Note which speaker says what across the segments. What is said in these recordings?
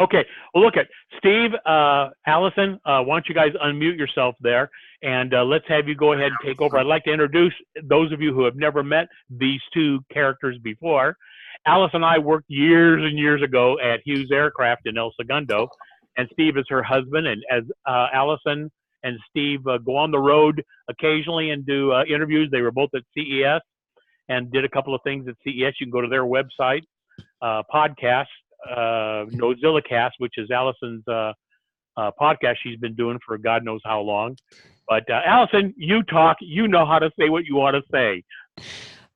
Speaker 1: Okay. Well, look at Steve, Allison. Why don't you guys unmute yourself there, and let's have you go ahead and take over. I'd like to introduce those of you who have never met these two characters before. Alice and I worked years and years ago at Hughes Aircraft in El Segundo, and Steve is her husband. And as Allison and Steve go on the road occasionally and do interviews, they were both at CES and did a couple of things at CES. You can go to their website, podcast, Nosillacast, which is Allison's podcast she's been doing for God knows how long. But Allison, you talk. You know how to say what you want to say.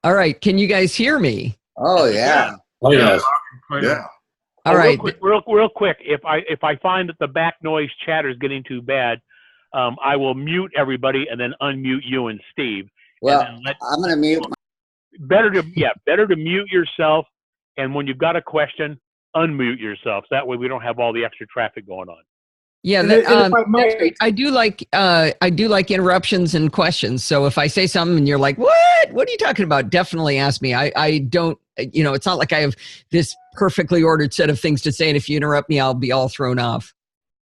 Speaker 2: All right. Can you guys hear me?
Speaker 3: Oh yeah.
Speaker 4: Oh yes.
Speaker 3: Yeah.
Speaker 2: All right.
Speaker 1: Real quick. If I find that the back noise chatter is getting too bad, I will mute everybody and then unmute you and Steve.
Speaker 3: Well,
Speaker 1: and
Speaker 3: I'm going to mute.
Speaker 1: Better to mute yourself, and when you've got a question, unmute yourself. So that way we don't have all the extra traffic going on.
Speaker 2: Yeah, that's great. I do like interruptions and questions. So if I say something and you're like, "What are you talking about?" Definitely ask me. I don't. It's not like I have this perfectly ordered set of things to say, and if you interrupt me, I'll be all thrown off.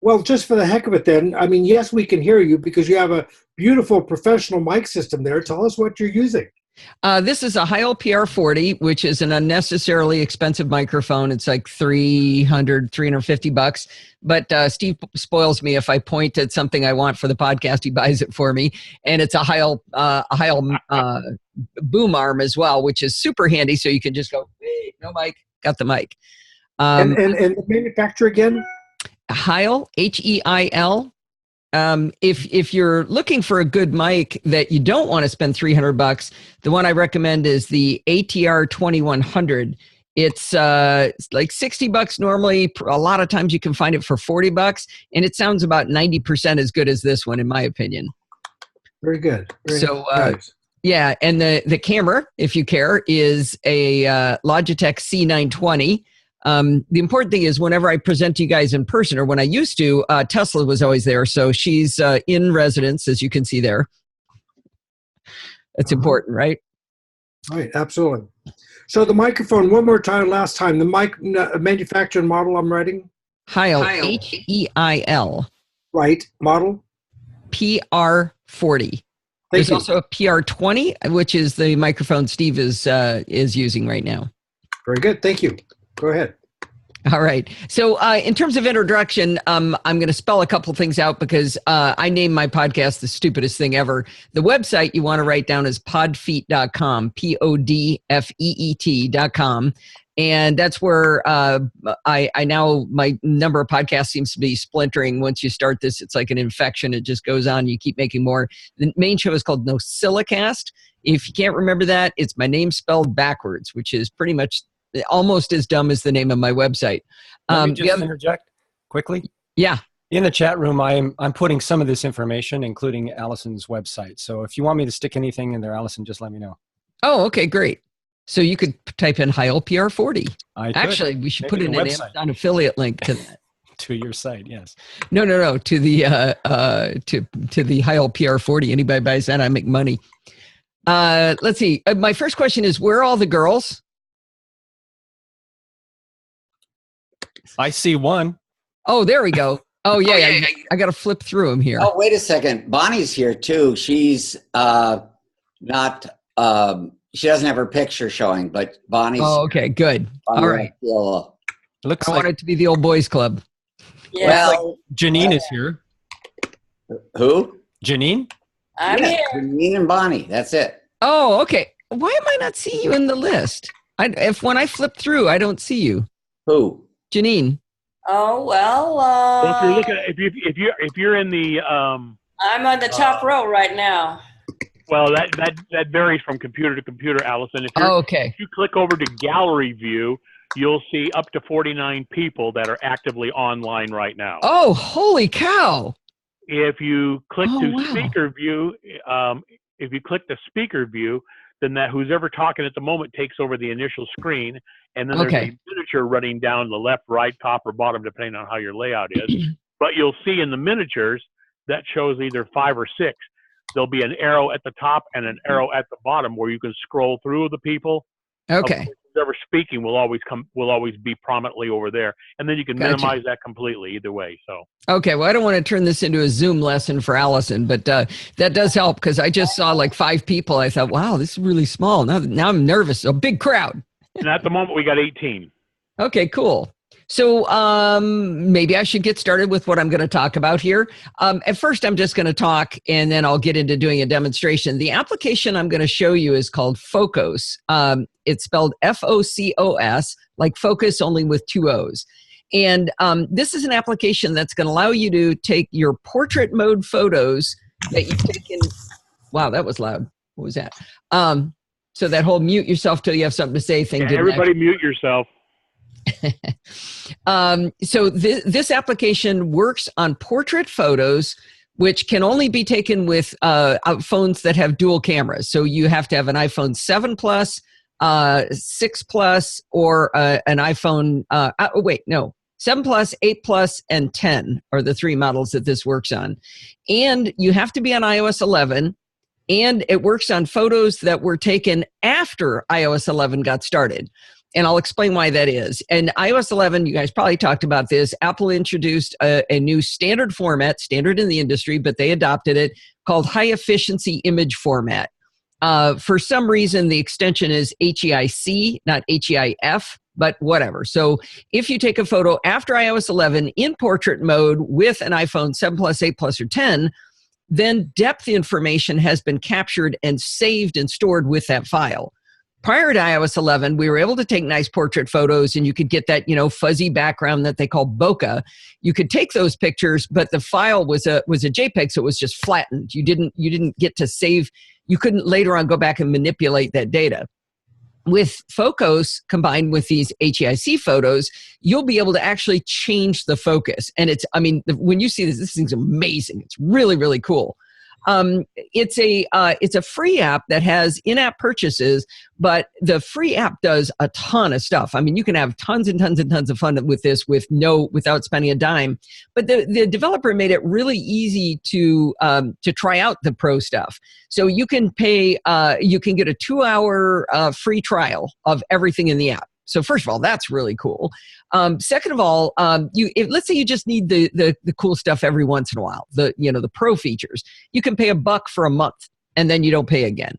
Speaker 4: Well, just for the heck of it then, I mean, yes, we can hear you because you have a beautiful professional mic system there. Tell us what you're using.
Speaker 2: This is a Heil PR40, which is an unnecessarily expensive microphone. It's like $350. But Steve spoils me if I point at something I want for the podcast. He buys it for me, and it's a Heil boom arm as well, which is super handy. So you can just go, hey, no mic, got the mic.
Speaker 4: And the manufacturer again?
Speaker 2: Heil, Heil. If you're looking for a good mic that you don't want to spend $300, the one I recommend is the ATR 2100. It's like $60 normally. A lot of times you can find it for $40, and it sounds about 90% as good as this one, in my opinion.
Speaker 4: Very good. Nice.
Speaker 2: Yeah, and the camera, if you care, is a Logitech C920. The important thing is whenever I present to you guys in person, or when I used to, Tesla was always there. So she's in residence, as you can see there. That's important, right?
Speaker 4: Right, absolutely. So the microphone, one more time, last time, the mic manufacturer model I'm writing?
Speaker 2: Heil, Heil.
Speaker 4: Right, model?
Speaker 2: PR40. There's also a PR20, which is the microphone Steve is using right now.
Speaker 4: Very good, thank you. Go ahead.
Speaker 2: All right. So in terms of introduction, I'm going to spell a couple things out because I named my podcast the stupidest thing ever. The website you want to write down is podfeet.com, PODFEET.com. And that's where I now, my number of podcasts seems to be splintering. Once you start this, it's like an infection. It just goes on. You keep making more. The main show is called Nosillacast. If you can't remember that, it's my name spelled backwards, which is pretty much almost as dumb as the name of my website.
Speaker 5: Let me just interject quickly.
Speaker 2: Yeah.
Speaker 5: In the chat room, I'm putting some of this information, including Allison's website. So if you want me to stick anything in there, Allison, just let me know.
Speaker 2: Oh, okay, great. So you could type in Heil PR40.
Speaker 5: Actually,
Speaker 2: we should put in an Amazon affiliate link to that.
Speaker 5: To your site, yes.
Speaker 2: No. To the to the Heil PR40. Anybody buys that, I make money. Let's see. My first question is, where are all the girls?
Speaker 5: I see one.
Speaker 2: Oh, there we go. Oh, yeah. I got to flip through them here.
Speaker 3: Oh, wait a second. Bonnie's here too. She's not. She doesn't have her picture showing, but Bonnie's.
Speaker 2: Oh, okay, good. All right.
Speaker 5: Looks
Speaker 2: I
Speaker 5: like
Speaker 2: want it to be the old boys club.
Speaker 3: Yeah. Well,
Speaker 5: Janine is here.
Speaker 3: Who?
Speaker 5: Janine?
Speaker 6: I'm here.
Speaker 3: Janine and Bonnie. That's it.
Speaker 2: Oh, okay. Why am I not seeing you in the list? When I flip through, I don't see you.
Speaker 3: Who?
Speaker 2: Janine.
Speaker 6: Oh well.
Speaker 1: Well, if you're looking at, if you're in the
Speaker 6: I'm on the top row right now.
Speaker 1: Well, that varies from computer to computer, Allison. If you click over to gallery view, you'll see up to 49 people that are actively online right now.
Speaker 2: Oh, holy cow!
Speaker 1: If you click speaker view, then that who's ever talking at the moment takes over the initial screen, and then there's a miniature running down the left, right, top, or bottom, depending on how your layout is. But you'll see in the miniatures that shows either 5 or 6. There'll be an arrow at the top and an arrow at the bottom where you can scroll through the people.
Speaker 2: Okay.
Speaker 1: whoever's speaking will always be prominently over there, and then you can
Speaker 2: Gotcha.
Speaker 1: minimize that completely either way. So
Speaker 2: Okay, well, I don't want to turn this into a Zoom lesson for Allison, but that does help because I just saw like 5 people. I thought, wow, this is really small. Now I'm nervous. A big crowd.
Speaker 1: and at the moment we got 18.
Speaker 2: Okay, cool. So maybe I should get started with what I'm going to talk about here. At first, I'm just going to talk, and then I'll get into doing a demonstration. The application I'm going to show you is called Focos. It's spelled Focos, like focus, only with 2 O's. And this is an application that's going to allow you to take your portrait mode photos that you've taken. Wow, that was loud. What was that? So that whole mute yourself till you have something to say thing.
Speaker 1: Yeah, everybody mute yourself.
Speaker 2: So this application works on portrait photos, which can only be taken with phones that have dual cameras. So you have to have an iPhone 7 Plus, 6 Plus, or an iPhone, 7 Plus, 8 Plus, and 10 are the 3 models that this works on. And you have to be on iOS 11, and it works on photos that were taken after iOS 11 got started. And I'll explain why that is. And iOS 11, you guys probably talked about this. Apple introduced a new standard format, standard in the industry, but they adopted it, called high efficiency image format. For some reason, the extension is HEIC, not HEIF, but whatever. So if you take a photo after iOS 11 in portrait mode with an iPhone 7 Plus, 8 Plus, or 10, then depth information has been captured and saved and stored with that file. Prior to iOS 11, we were able to take nice portrait photos, and you could get that, fuzzy background that they call bokeh. You could take those pictures, but the file was a JPEG, so it was just flattened. You didn't get to save. You couldn't later on go back and manipulate that data. With Focos combined with these HEIC photos, you'll be able to actually change the focus. And when you see this thing's amazing. It's really, really cool. It's a free app that has in-app purchases, but the free app does a ton of stuff. I mean, you can have tons and tons and tons of fun with this without spending a dime. But the developer made it really easy to try out the pro stuff. So you can pay, you can get a 2-hour free trial of everything in the app. So first of all, that's really cool. Second of all, let's say you just need the cool stuff every once in a while, the pro features. You can pay $1 for a month, and then you don't pay again.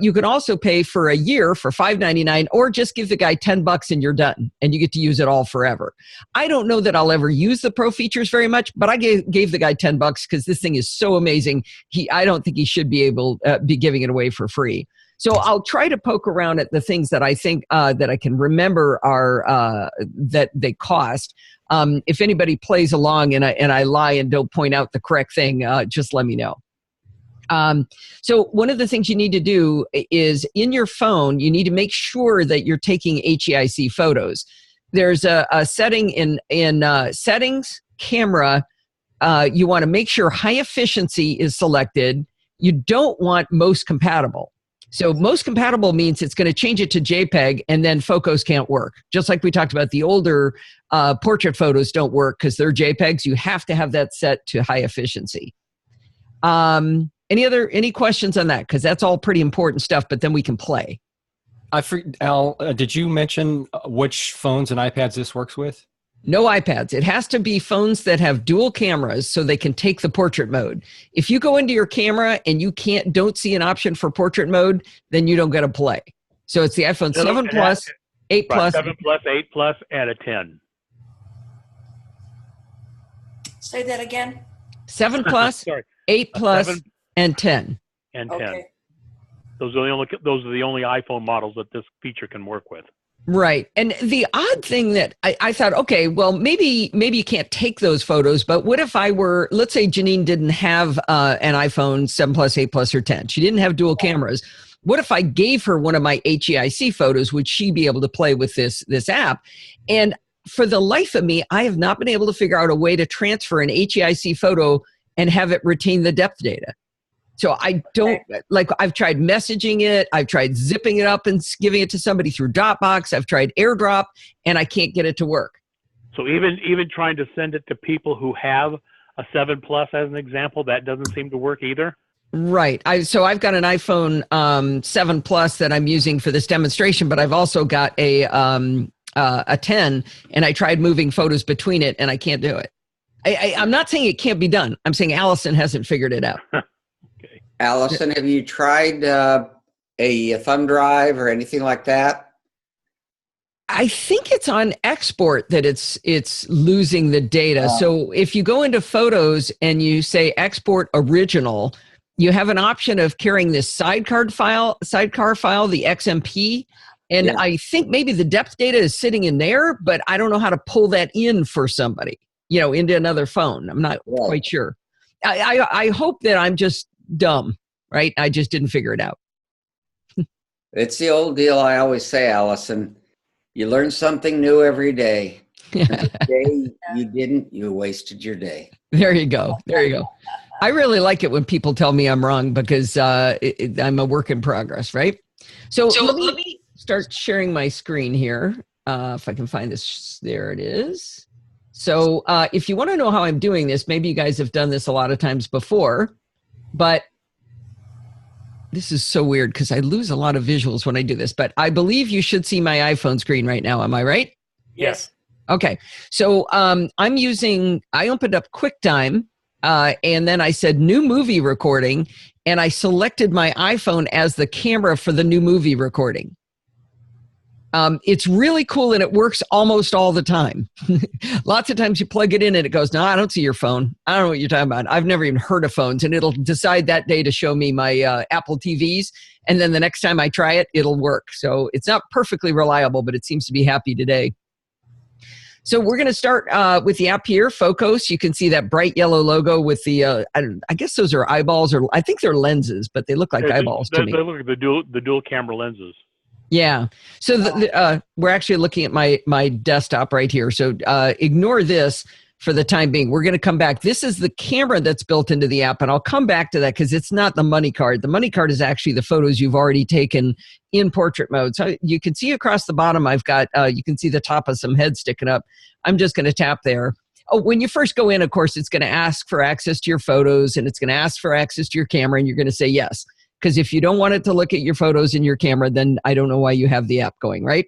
Speaker 2: You can also pay for a year for $5.99, or just give the guy $10 and you're done, and you get to use it all forever. I don't know that I'll ever use the pro features very much, but I gave the guy $10 because this thing is so amazing. I don't think he should be able be giving it away for free. So I'll try to poke around at the things that I think that I can remember are that they cost. If anybody plays along and I lie and don't point out the correct thing, just let me know. So one of the things you need to do is in your phone, you need to make sure that you're taking HEIC photos. There's a setting in settings, camera. You want to make sure high efficiency is selected. You don't want most compatible. So most compatible means it's going to change it to JPEG, and then Focos can't work. Just like we talked about, the older portrait photos don't work because they're JPEGs. You have to have that set to high efficiency. Any questions on that? Because that's all pretty important stuff, but then we can play.
Speaker 5: Al, did you mention which phones and iPads this works with?
Speaker 2: No iPads. It has to be phones that have dual cameras so they can take the portrait mode. If you go into your camera and you don't see an option for portrait mode, then you don't get to play. So it's the iPhone 7 Plus, 8 Plus.
Speaker 1: 7 Plus, 8 Plus, and a 10.
Speaker 6: Say that again.
Speaker 2: 7 Plus, 8 Plus,
Speaker 1: 7
Speaker 2: and 10.
Speaker 1: And 10.
Speaker 6: Okay.
Speaker 1: Those are the only iPhone models that this feature can work with.
Speaker 2: Right. And the odd thing that I thought, okay, well, maybe you can't take those photos, but what if let's say Janine didn't have an iPhone 7 Plus, 8 Plus, or 10. She didn't have dual cameras. What if I gave her one of my HEIC photos? Would she be able to play with this app? And for the life of me, I have not been able to figure out a way to transfer an HEIC photo and have it retain the depth data. So I don't, I've tried messaging it, I've tried zipping it up and giving it to somebody through Dropbox, I've tried AirDrop, and I can't get it to work.
Speaker 1: So even trying to send it to people who have a 7 Plus as an example, that doesn't seem to work either?
Speaker 2: Right. So I've got an iPhone 7 Plus that I'm using for this demonstration, but I've also got a 10, and I tried moving photos between it, and I can't do it. I'm not saying it can't be done. I'm saying Allison hasn't figured it out.
Speaker 1: Okay.
Speaker 3: Allison, have you tried a thumb drive or anything like that?
Speaker 2: I think it's on export that it's losing the data. So if you go into Photos and you say export original, you have an option of carrying this sidecar file, the XMP. And
Speaker 3: Yeah.
Speaker 2: I think maybe the depth data is sitting in there, but I don't know how to pull that in for somebody, into another phone. I'm not quite sure. I hope that I'm just dumb, right? I just didn't figure it out.
Speaker 3: It's the old deal I always say, Allison. You learn something new every day. The day you didn't, you wasted your day.
Speaker 2: There you go. There you go. I really like it when people tell me I'm wrong because I'm a work in progress, right? So let me start sharing my screen here. If I can find this, there it is. So if you want to know how I'm doing this, maybe you guys have done this a lot of times before, but this is so weird because I lose a lot of visuals when I do this, but I believe you should see my iPhone screen right now. Am I right?
Speaker 6: Yes.
Speaker 2: Okay. So I opened up QuickTime and then I said new movie recording, and I selected my iPhone as the camera for the new movie recording. It's really cool, and it works almost all the time. Lots of times you plug it in and it goes, no, I don't see your phone. I don't know what you're talking about. I've never even heard of phones. And it'll decide that day to show me my Apple TVs. And then the next time I try it, it'll work. So it's not perfectly reliable, but it seems to be happy today. So we're going to start with the app here, Focos. You can see that bright yellow logo with the, I guess those are eyeballs, or I think they're lenses, but they look like eyeballs to me.
Speaker 1: They look like the dual camera lenses.
Speaker 2: Yeah. So we're actually looking at my desktop right here. So ignore this for the time being. We're going to come back. This is the camera that's built into the app, and I'll come back to that because it's not the money card. The money card is actually the photos you've already taken in portrait mode. So you can see across the bottom, I've got, you can see the top of some head sticking up. I'm just going to tap there. Oh, when you first go in, of course, it's going to ask for access to your photos, and it's going to ask for access to your camera, and you're going to say yes. Because if you don't want it to look at your photos in your camera, then I don't know why you have the app going, right?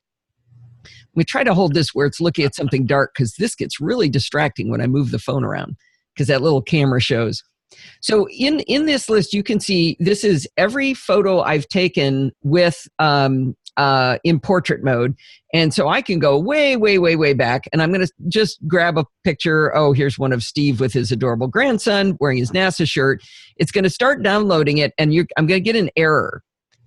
Speaker 2: We try to hold this where it's looking at something dark because this gets really distracting when I move the phone around because that little camera shows. So in this list, you can see this is every photo I've taken with in portrait mode. And so I can go way, way, way, way back. And I'm going to just grab a picture. Oh, here's one of Steve with his adorable grandson wearing his NASA shirt. It's going to start downloading it. And I'm going to get an error.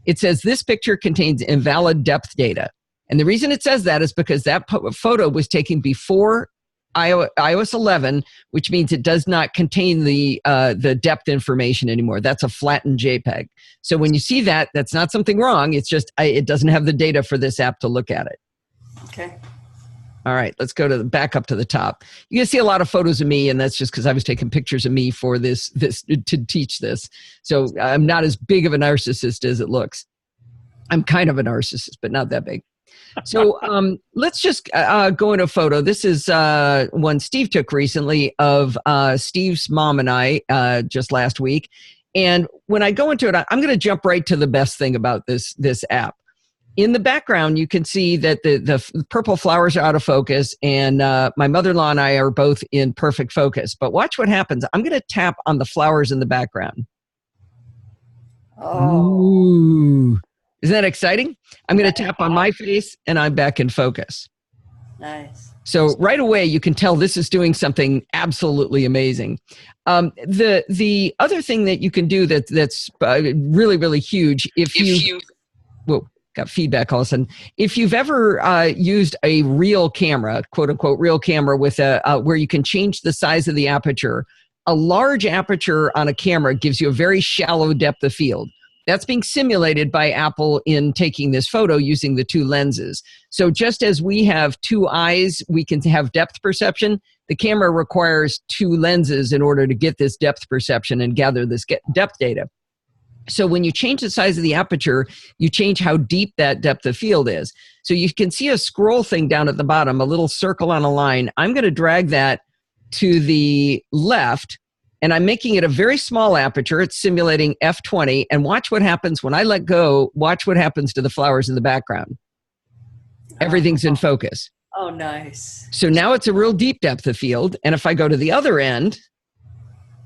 Speaker 2: It says this picture contains invalid depth data. And the reason it says that is because that photo was taken before iOS 11, which means it does not contain the depth information anymore. That's a flattened JPEG. So when you see that, that's not something wrong. It's just it doesn't have the data for this app to look at it.
Speaker 6: Okay.
Speaker 2: All right, let's go to back up to the top. You can see a lot of photos of me, and that's just because I was taking pictures of me for this to teach this. So I'm not as big of a narcissist as it looks. I'm kind of a narcissist, but not that big. So let's just go into a photo. This is one Steve took recently of Steve's mom and I just last week. And when I go into it, I'm going to jump right to the best thing about this app. In the background, you can see that the purple flowers are out of focus, and my mother-in-law and I are both in perfect focus. But watch what happens. I'm going to tap on the flowers in the background.
Speaker 6: Oh.
Speaker 2: Ooh. Isn't that exciting? I'm going to tap on my face, and I'm back in focus.
Speaker 6: Nice.
Speaker 2: So right away, you can tell this is doing something absolutely amazing. The other thing that you can do that's really, really huge, if you whoa, got feedback all of a sudden. If you've ever used a real camera, quote unquote, real camera with where you can change the size of the aperture, a large aperture on a camera gives you a very shallow depth of field. That's being simulated by Apple in taking this photo using the two lenses. So just as we have two eyes, we can have depth perception. The camera requires two lenses in order to get this depth perception and gather this depth data. So when you change the size of the aperture, you change how deep that depth of field is. So you can see a scroll thing down at the bottom, a little circle on a line. I'm going to drag that to the left. And I'm making it a very small aperture. It's simulating f20. And watch what happens when I let go. Watch what happens to the flowers in the background. Everything's in focus.
Speaker 6: Oh, nice.
Speaker 2: So now it's a real deep depth of field. And if I go to the other end,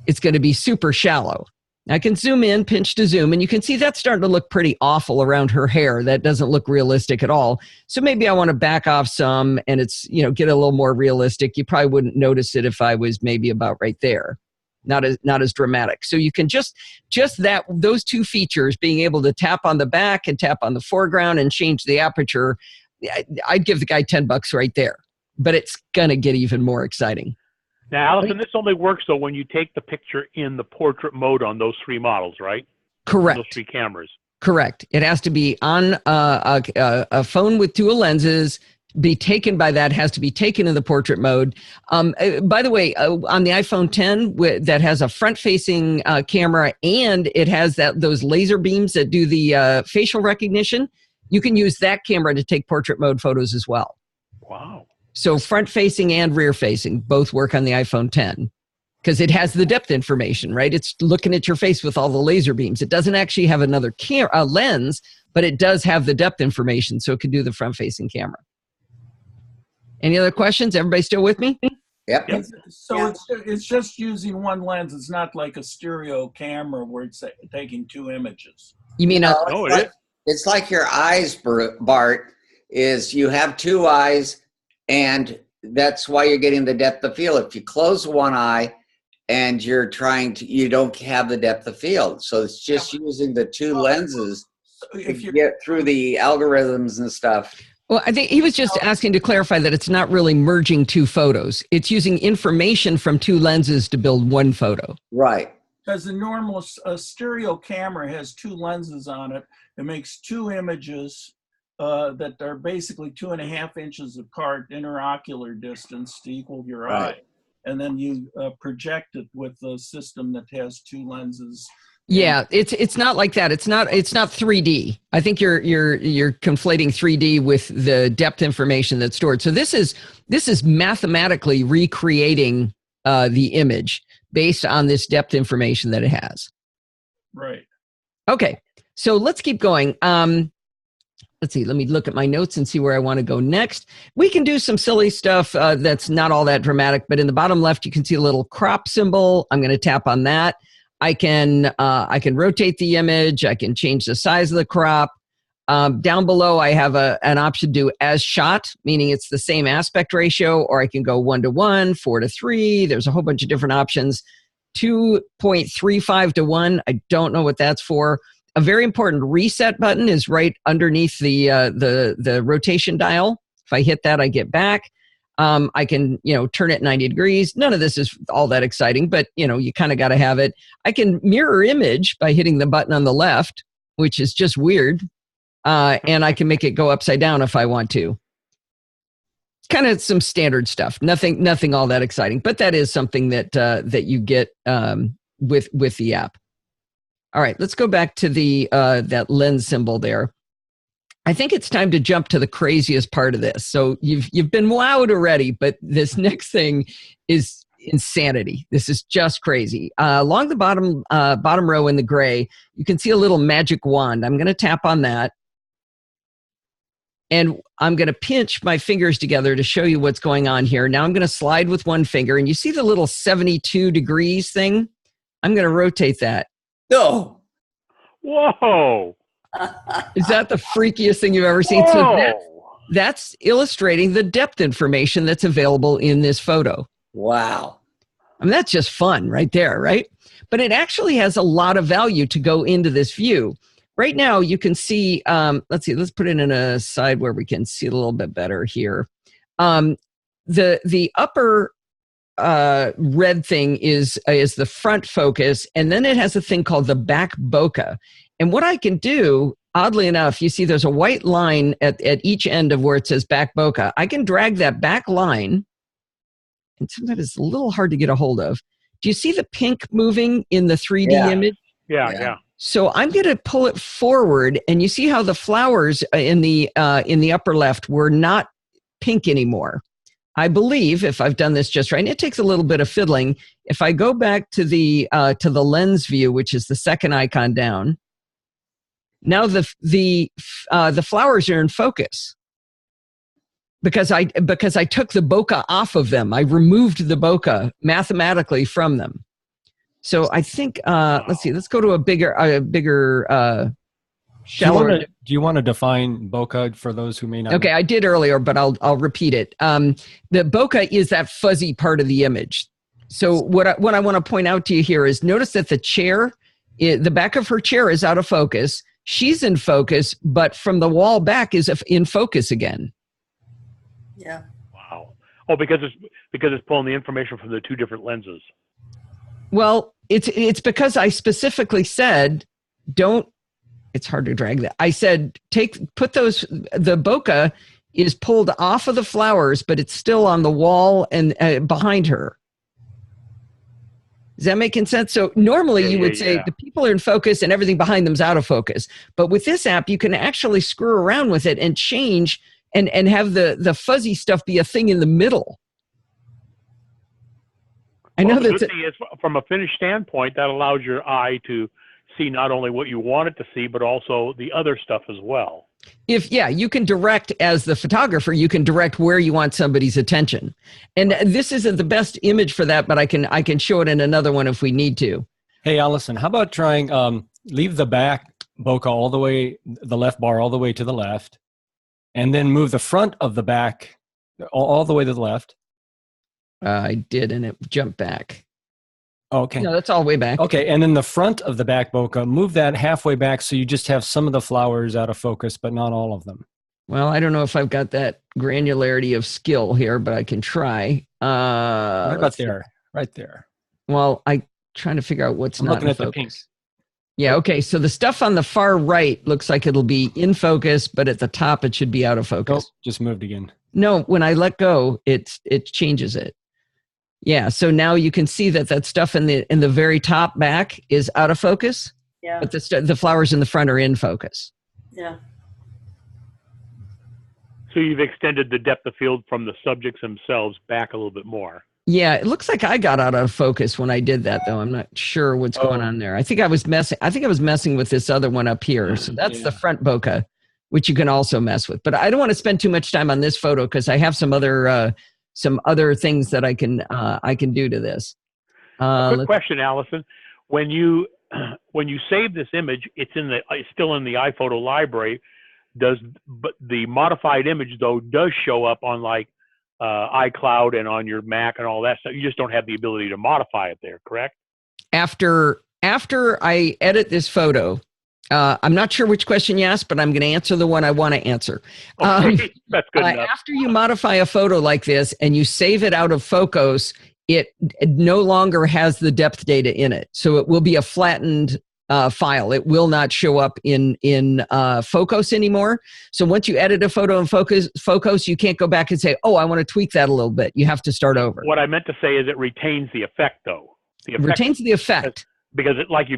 Speaker 2: it's going to be super shallow. I can zoom in, pinch to zoom, and you can see that's starting to look pretty awful around her hair. That doesn't look realistic at all. So maybe I want to back off some and it's, you know, get a little more realistic. You probably wouldn't notice it if I was maybe about right there. Not as dramatic. So you can just those two features, being able to tap on the back and tap on the foreground and change the aperture, I'd give the guy $10 right there. But it's going to get even more exciting.
Speaker 1: Now, Allison, this only works though when you take the picture in the portrait mode on those 3 models, right?
Speaker 2: Correct.
Speaker 1: Those 3 cameras.
Speaker 2: Correct. It has to be on a phone with dual lenses. Be taken by that, has to be taken in the portrait mode. By the way, on the iPhone 10 that has a front-facing camera and it has those laser beams that do the facial recognition, you can use that camera to take portrait mode photos as well.
Speaker 1: Wow.
Speaker 2: So front-facing and rear-facing both work on the iPhone 10 because it has the depth information, right? It's looking at your face with all the laser beams. It doesn't actually have another lens, but it does have the depth information, so it can do the front-facing camera. Any other questions? Everybody still with me?
Speaker 3: Yep.
Speaker 7: So it's just using one lens. It's not like a stereo camera where it's taking 2 images.
Speaker 2: You mean
Speaker 1: No, it is.
Speaker 3: It's like your eyes, Bart, is you have 2 eyes, and that's why you're getting the depth of field. If you close one eye and you don't have the depth of field. So it's just using the 2 lenses to get through the algorithms and stuff.
Speaker 2: Well, I think he was just asking to clarify that it's not really merging 2 photos. It's using information from 2 lenses to build 1 photo.
Speaker 3: Right.
Speaker 7: Because the normal stereo camera has 2 lenses on it. It makes 2 images that are basically 2.5 inches apart, interocular distance to equal your eye. And then you project it with a system that has 2 lenses.
Speaker 2: Yeah, it's not like that. It's not 3D. I think you're conflating 3D with the depth information that's stored. So this is mathematically recreating the image based on this depth information that it has.
Speaker 7: Right.
Speaker 2: Okay, so let's keep going. Let's see. Let me look at my notes and see where I want to go next. We can do some silly stuff that's not all that dramatic, but in the bottom left you can see a little crop symbol. I'm going to tap on that. I can rotate the image. I can change the size of the crop. Down below, I have an option to do as shot, meaning it's the same aspect ratio, or I can go 1:1, 4:3. There's a whole bunch of different options. 2.35 to 1. I don't know what that's for. A very important reset button is right underneath the rotation dial. If I hit that, I get back. I can, turn it 90 degrees. None of this is all that exciting, but, you kind of got to have it. I can mirror image by hitting the button on the left, which is just weird. And I can make it go upside down if I want to. Kind of some standard stuff. Nothing all that exciting, but that is something that you get with the app. All right, let's go back to that lens symbol there. I think it's time to jump to the craziest part of this. So you've been wowed already, but this next thing is insanity. This is just crazy. Along the bottom row in the gray, you can see a little magic wand. I'm going to tap on that. And I'm going to pinch my fingers together to show you what's going on here. Now I'm going to slide with one finger, and you see the little 72 degrees thing? I'm going to rotate that.
Speaker 3: No.
Speaker 1: Whoa.
Speaker 2: Is that the freakiest thing you've ever seen?
Speaker 1: Whoa.
Speaker 2: So that's illustrating the depth information that's available in this photo.
Speaker 3: Wow.
Speaker 2: I mean, that's just fun right there, right? But it actually has a lot of value to go into this view. Right now, you can see, let's put it in a side where we can see it a little bit better here. The upper red thing is the front focus, and then it has a thing called the back bokeh. And what I can do, oddly enough, you see there's a white line at each end of where it says back bokeh. I can drag that back line, and sometimes it's a little hard to get a hold of. Do you see the pink moving in the 3D image?
Speaker 1: Yeah.
Speaker 2: So I'm going to pull it forward, and you see how the flowers in the upper left were not pink anymore. I believe, if I've done this just right, and it takes a little bit of fiddling, if I go back to the lens view, which is the second icon down, now the flowers are in focus because I took the bokeh off of them. I removed the bokeh mathematically from them. So I think let's see. Let's go to a bigger. Shallower.
Speaker 5: Do you want to define bokeh for those who may not?
Speaker 2: Okay, I did earlier, but I'll repeat it. The bokeh is that fuzzy part of the image. So what I want to point out to you here is notice that the chair, the back of her chair is out of focus. She's in focus, but from the wall back is in focus again.
Speaker 6: Yeah.
Speaker 1: Wow. Oh, because it's pulling the information from the two different lenses.
Speaker 2: Well, it's because I specifically said don't. It's hard to drag that. I said, put the bokeh is pulled off of the flowers, but it's still on the wall and behind her. Is that making sense? So normally you would say the people are in focus and everything behind them is out of focus. But with this app, you can actually screw around with it and change and have the fuzzy stuff be a thing in the middle. I know
Speaker 1: the
Speaker 2: that's
Speaker 1: good thing is, from a finished standpoint, that allows your eye to see not only what you want it to see, but also the other stuff as well.
Speaker 2: You can direct, as the photographer, you can direct where you want somebody's attention. And this isn't the best image for that, but I can show it in another one if we need to.
Speaker 5: Hey, Allison, how about trying leave the back bokeh all the way, the left bar all the way to the left, and then move the front of the back all the way to the left.
Speaker 2: I did, and it jumped back.
Speaker 5: Okay.
Speaker 2: No, that's all the way back.
Speaker 5: Okay, and then the front of the back bokeh, move that halfway back so you just have some of the flowers out of focus, but not all of them.
Speaker 2: Well, I don't know if I've got that granularity of skill here, but I can try.
Speaker 5: Right about there. Right there.
Speaker 2: Well, I'm trying to figure out what's
Speaker 5: I'm
Speaker 2: not
Speaker 5: looking
Speaker 2: in
Speaker 5: at
Speaker 2: focus.
Speaker 5: the pink.
Speaker 2: Yeah, okay, so the stuff on the far right looks like it'll be in focus, but at the top it should be out of focus.
Speaker 5: Oh, just moved again.
Speaker 2: No, when I let go, it changes it. Yeah, so now you can see that stuff in the very top back is out of focus.
Speaker 6: Yeah.
Speaker 2: But the flowers in the front are in focus.
Speaker 6: Yeah.
Speaker 1: So you've extended the depth of field from the subjects themselves back a little bit more.
Speaker 2: Yeah, it looks like I got out of focus when I did that, though. I'm not sure what's going on there. I think I was messing with this other one up here. So that's the front bokeh, which you can also mess with. But I don't want to spend too much time on this photo because I have some other things that I can do to this.
Speaker 1: Quick question, Allison. When you save this image, it's still in the iPhoto library. But the modified image though does show up on like iCloud and on your Mac and all that stuff? You just don't have the ability to modify it there, correct?
Speaker 2: After I edit this photo, I'm not sure which question you asked, but I'm going to answer the one I want to answer.
Speaker 1: Okay, that's good enough.
Speaker 2: After you modify a photo like this and you save it out of Focos, it no longer has the depth data in it. So it will be a flattened file. It will not show up in Focos anymore. So once you edit a photo in Focos, you can't go back and say, oh, I want to tweak that a little bit. You have to start over.
Speaker 1: What I meant to say is it retains the effect, though.
Speaker 2: It retains the effect.
Speaker 1: Because like you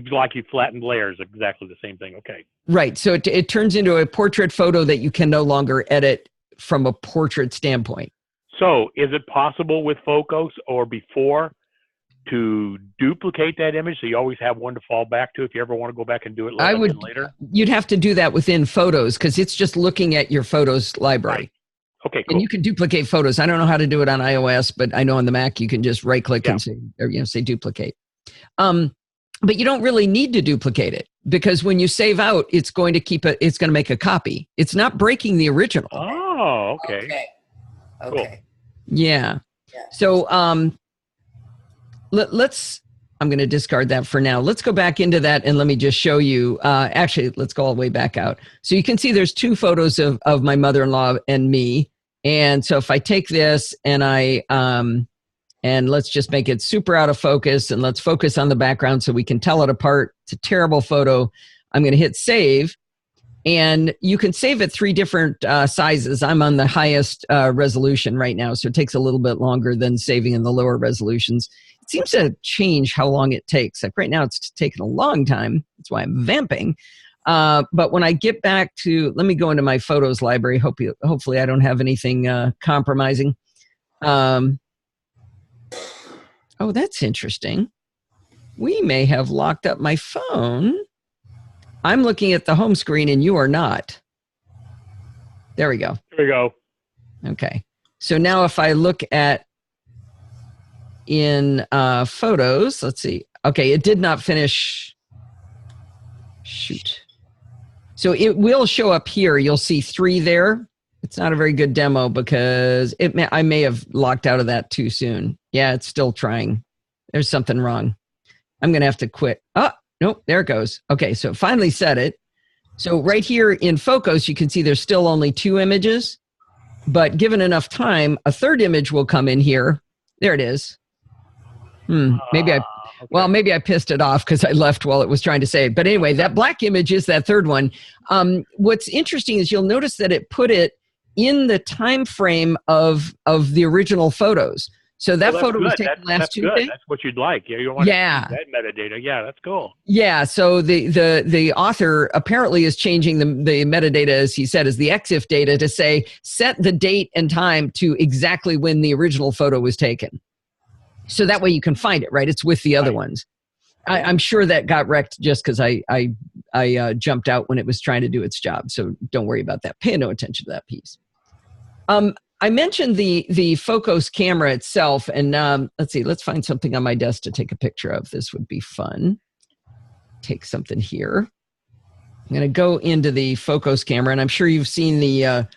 Speaker 1: flattened layers, exactly the same thing. Okay.
Speaker 2: Right. So it turns into a portrait photo that you can no longer edit from a portrait standpoint.
Speaker 1: So is it possible with Focos or before to duplicate that image so you always have one to fall back to if you ever want to go back and do it later? You'd
Speaker 2: have to do that within Photos because it's just looking at your Photos library.
Speaker 1: Right. Okay, cool.
Speaker 2: And you can duplicate photos. I don't know how to do it on iOS, but I know on the Mac you can just right click and say duplicate. But you don't really need to duplicate it because when you save out, it's going to make a copy. It's not breaking the original.
Speaker 1: Oh, okay.
Speaker 6: Okay.
Speaker 1: Cool.
Speaker 2: Yeah. So I'm going to discard that for now. Let's go back into that and let me just show you. Actually, let's go all the way back out. So you can see there's two photos of my mother-in-law and me. And so if I take this and and let's just make it super out of focus and let's focus on the background so we can tell it apart. It's a terrible photo. I'm going to hit save. And you can save at 3 different sizes. I'm on the highest resolution right now, so it takes a little bit longer than saving in the lower resolutions. It seems to change how long it takes. Like right now, it's taken a long time. That's why I'm vamping. But when I get back to, let me go into my photos library. Hopefully I don't have anything compromising. Oh, that's interesting. We may have locked up my phone. I'm looking at the home screen and you are not. There we go.
Speaker 1: There we go.
Speaker 2: Okay. So now if I look at in photos, let's see. Okay, it did not finish. Shoot. So it will show up here. You'll see 3 there. It's not a very good demo because I may have locked out of that too soon. Yeah, it's still trying. There's something wrong. I'm going to have to quit. Oh, nope, there it goes. Okay, so it finally set it. So right here in Focos, you can see there's still only 2 images, but given enough time, a 3rd image will come in here. There it is. Maybe maybe I pissed it off because I left while it was trying to save. But anyway, that black image is that 3rd one. What's interesting is you'll notice that it put it in the time frame of the original photos. So that photo was taken last Tuesday.
Speaker 1: That's what you'd like. Yeah, you want that metadata. Yeah, that's cool.
Speaker 2: Yeah, so the author apparently is changing the metadata, as he said, as the EXIF data to say set the date and time to exactly when the original photo was taken. So that way you can find it, right? It's with the other ones. I'm sure that got wrecked just because I jumped out when it was trying to do its job. So don't worry about that. Pay no attention to that piece. I mentioned the Focos camera itself, and let's see. Let's find something on my desk to take a picture of. This would be fun. Take something here. I'm going to go into the Focos camera, and I'm sure you've seen the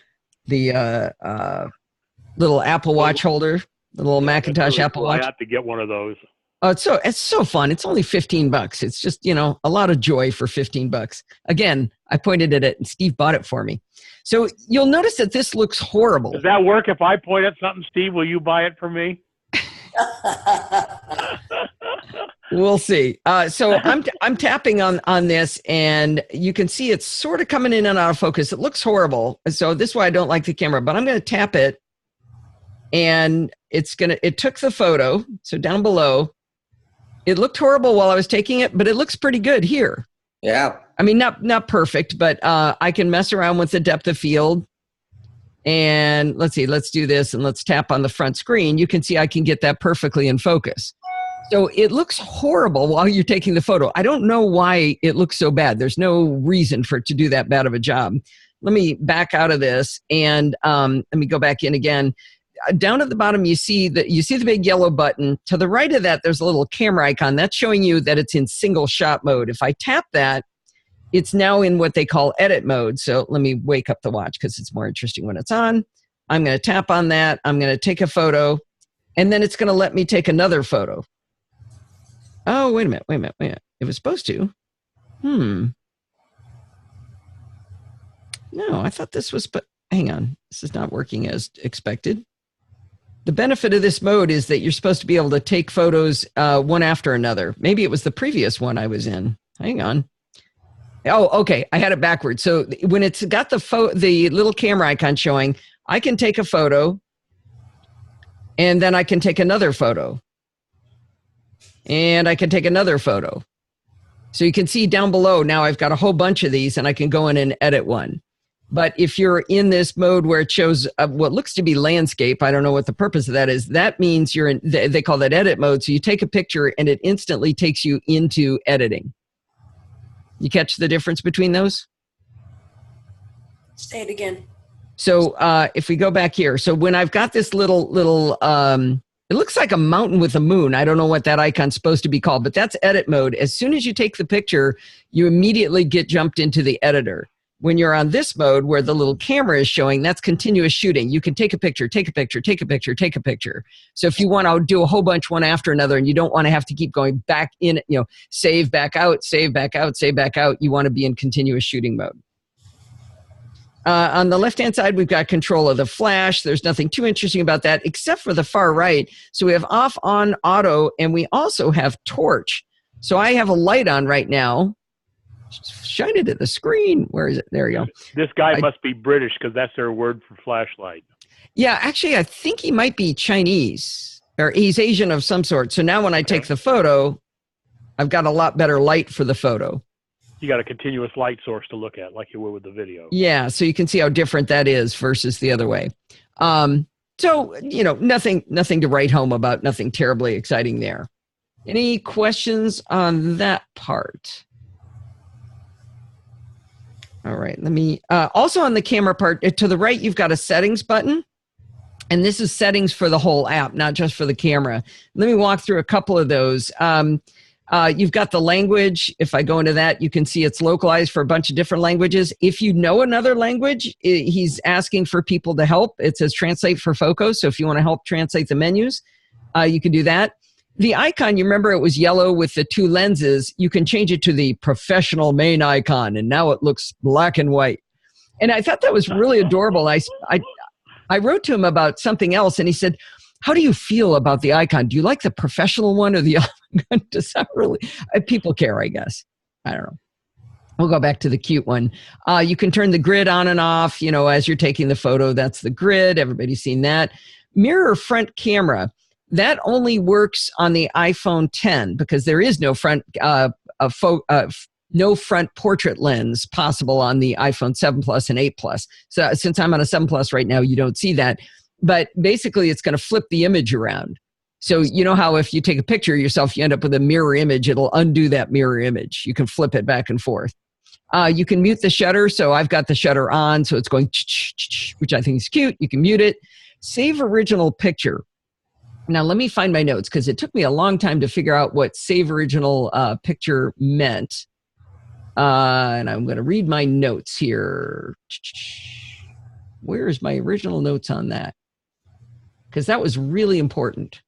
Speaker 2: little Apple Watch holder. The little Macintosh
Speaker 1: really
Speaker 2: Apple
Speaker 1: cool.
Speaker 2: Watch.
Speaker 1: I have to get one of those.
Speaker 2: Oh, it's so fun. It's only $15. It's just, a lot of joy for $15. Again, I pointed at it and Steve bought it for me. So you'll notice that this looks horrible.
Speaker 1: Does that work if I point at something, Steve? Will you buy it for me?
Speaker 2: We'll see. So I'm tapping on this, and you can see it's sort of coming in and out of focus. It looks horrible. So this is why I don't like the camera, but I'm going to tap it. And it took the photo. So down below, it looked horrible while I was taking it, but it looks pretty good here.
Speaker 3: Yeah.
Speaker 2: I mean, not perfect, but I can mess around with the depth of field. And let's see, let's do this and let's tap on the front screen. You can see I can get that perfectly in focus. So it looks horrible while you're taking the photo. I don't know why it looks so bad. There's no reason for it to do that bad of a job. Let me back out of this and let me go back in again. Down at the bottom, you see the big yellow button. To the right of that, there's a little camera icon. That's showing you that it's in single shot mode. If I tap that, it's now in what they call edit mode. So let me wake up the watch because it's more interesting when it's on. I'm going to tap on that. I'm going to take a photo, and then it's going to let me take another photo. Oh, wait a minute. It was supposed to. No, I thought this was, but hang on. This is not working as expected. The benefit of this mode is that you're supposed to be able to take photos one after another. Maybe it was the previous one I was in. Hang on. Oh, okay. I had it backwards. So when it's got the little camera icon showing, I can take a photo, and then I can take another photo. And I can take another photo. So you can see down below, now I've got a whole bunch of these, and I can go in and edit one. But if you're in this mode where it shows what looks to be landscape, I don't know what the purpose of that is. That means you're in, they call that edit mode. So you take a picture and it instantly takes you into editing. You catch the difference between those?
Speaker 6: Say it again.
Speaker 2: So if we go back here, so when I've got this little it looks like a mountain with a moon. I don't know what that icon's supposed to be called, but that's edit mode. As soon as you take the picture, you immediately get jumped into the editor. When you're on this mode where the little camera is showing, that's continuous shooting. You can take a picture, take a picture, take a picture, take a picture. So if you want to do a whole bunch one after another and you don't want to have to keep going back in, save back out, save back out, save back out, you want to be in continuous shooting mode. On the left-hand side, we've got control of the flash. There's nothing too interesting about that except for the far right. So we have off, on, auto, and we also have torch. So I have a light on right now. Shine it at the screen. Where is it? There you go.
Speaker 1: This guy must be British because that's their word for flashlight.
Speaker 2: Yeah, actually, I think he might be Chinese or he's Asian of some sort. So now when I take the photo, I've got a lot better light for the photo.
Speaker 1: You got a continuous light source to look at like you would with the video.
Speaker 2: Yeah, so you can see how different that is versus the other way. So, nothing to write home about, nothing terribly exciting there. Any questions on that part? All right, let me, also on the camera part, to the right, you've got a settings button. And this is settings for the whole app, not just for the camera. Let me walk through a couple of those. You've got the language. If I go into that, you can see it's localized for a bunch of different languages. If you know another language, he's asking for people to help. It says translate for Focos. So if you want to help translate the menus, you can do that. The icon, you remember it was yellow with the 2 lenses. You can change it to the professional main icon, and now it looks black and white. And I thought that was really adorable. I wrote to him about something else, and he said, how do you feel about the icon? Do you like the professional one or the other one? Does that really, people care, I guess. I don't know. We'll go back to the cute one. You can turn the grid on and off, as you're taking the photo. That's the grid. Everybody's seen that. Mirror front camera. That only works on the iPhone 10 because there is no front no front portrait lens possible on the iPhone 7 Plus and 8 Plus. So since I'm on a 7 Plus right now, you don't see that. But basically, it's going to flip the image around. So you know how if you take a picture of yourself, you end up with a mirror image, it'll undo that mirror image. You can flip it back and forth. You can mute the shutter. So I've got the shutter on, so it's going, which I think is cute. You can mute it. Save original picture. Now, let me find my notes because it took me a long time to figure out what save original picture meant. And I'm going to read my notes here. Where is my original notes on that? Because that was really important.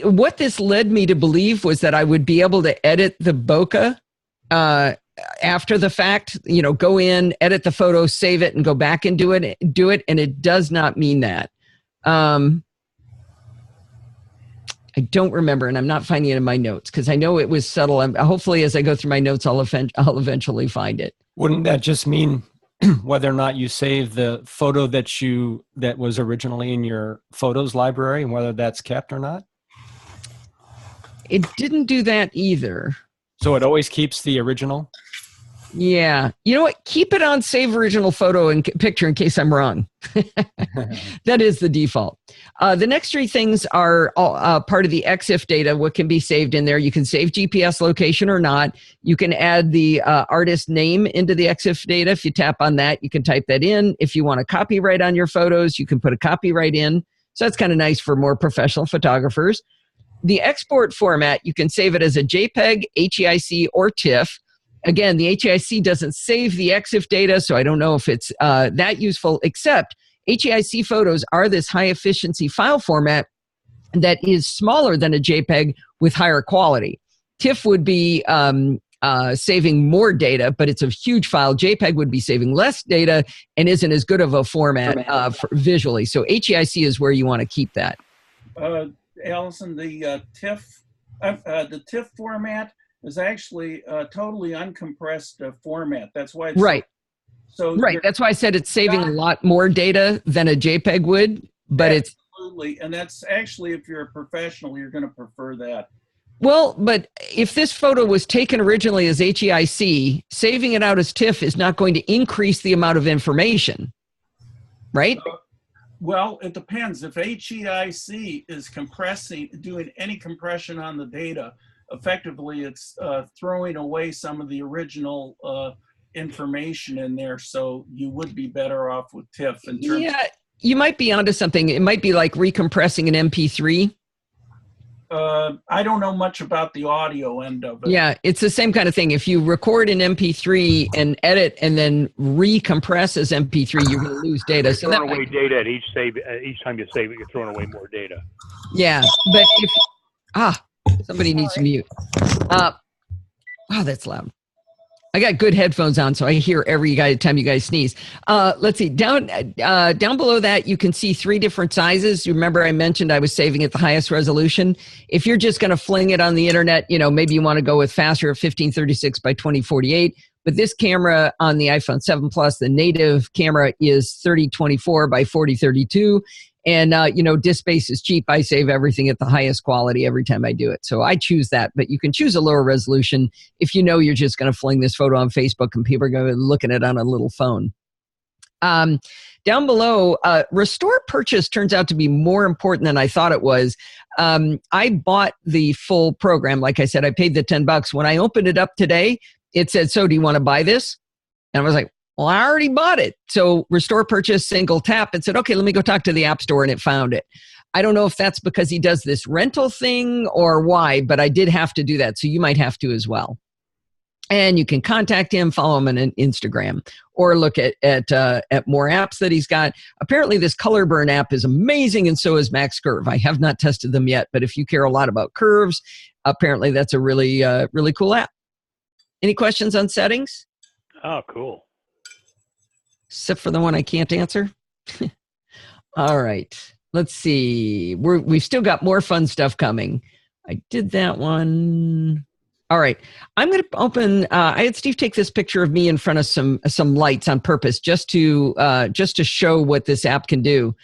Speaker 2: What this led me to believe was that I would be able to edit the bokeh after the fact, go in, edit the photo, save it, and go back and do it, and it does not mean that. I don't remember, and I'm not finding it in my notes because I know it was subtle. Hopefully, as I go through my notes, I'll eventually find it.
Speaker 5: Wouldn't that just mean whether or not you save the photo that was originally in your photos library and whether that's kept or not?
Speaker 2: It didn't do that either.
Speaker 5: So it always keeps the original?
Speaker 2: Yeah. You know what? Keep it on save original photo and picture in case I'm wrong. That is the default. The next 3 things are all, part of the EXIF data, what can be saved in there. You can save GPS location or not. You can add the artist name into the EXIF data. If you tap on that, you can type that in. If you want a copyright on your photos, you can put a copyright in. So that's kind of nice for more professional photographers. The export format, you can save it as a JPEG, HEIC, or TIFF. Again, the HEIC doesn't save the EXIF data, so I don't know if it's that useful, except HEIC photos are this high-efficiency file format that is smaller than a JPEG with higher quality. TIFF would be saving more data, but it's a huge file. JPEG would be saving less data and isn't as good of a format visually. So HEIC is where you want to keep that.
Speaker 7: Allison, the TIFF format is actually a totally uncompressed format. That's why it's
Speaker 2: right.
Speaker 7: So
Speaker 2: right. That's why I said it's saving a lot more data than a JPEG would, but it's
Speaker 7: absolutely, and that's actually, if you're a professional, you're going to prefer that.
Speaker 2: Well, but if this photo was taken originally as HEIC, saving it out as TIFF is not going to increase the amount of information, right?
Speaker 7: Well, it depends. If HEIC is doing any compression on the data, effectively it's throwing away some of the original information in there, so you would be better off with TIFF.
Speaker 2: Yeah, you might be onto something. It might be like recompressing an MP3.
Speaker 7: I don't know much about the audio end of it.
Speaker 2: Yeah, it's the same kind of thing. If you record an MP3 and edit and then recompress as MP3, you're going to lose data.
Speaker 1: So throwing away data at each time you save it, you're throwing away more data.
Speaker 2: Yeah, but if somebody needs to mute. Wow, that's loud. I got good headphones on, so I hear every time you guys sneeze. Let's see. Down below that, you can see 3 different sizes. You remember I mentioned I was saving at the highest resolution. If you're just going to fling it on the internet, maybe you want to go with faster at 1536 by 2048. But this camera on the iPhone 7 Plus, the native camera is 3024 by 4032. And, disk space is cheap. I save everything at the highest quality every time I do it. So I choose that. But you can choose a lower resolution if you're just going to fling this photo on Facebook and people are going to be looking at it on a little phone. Down below, restore purchase turns out to be more important than I thought it was. I bought the full program. Like I said, I paid the $10. When I opened it up today, it said, so do you want to buy this? And I was like, well, I already bought it. So restore purchase, single tap, and said, okay, let me go talk to the App Store, and it found it. I don't know if that's because he does this rental thing or why, but I did have to do that. So you might have to as well. And you can contact him, follow him on Instagram, or look at more apps that he's got. Apparently, this color burn app is amazing, and so is Max Curve. I have not tested them yet, but if you care a lot about curves, apparently that's a really, really cool app. Any questions on settings?
Speaker 1: Oh, cool.
Speaker 2: Except for the one I can't answer. All right. Let's see. We've still got more fun stuff coming. I did that one. All right. I'm going to open. I had Steve take this picture of me in front of some lights on purpose, just to show what this app can do.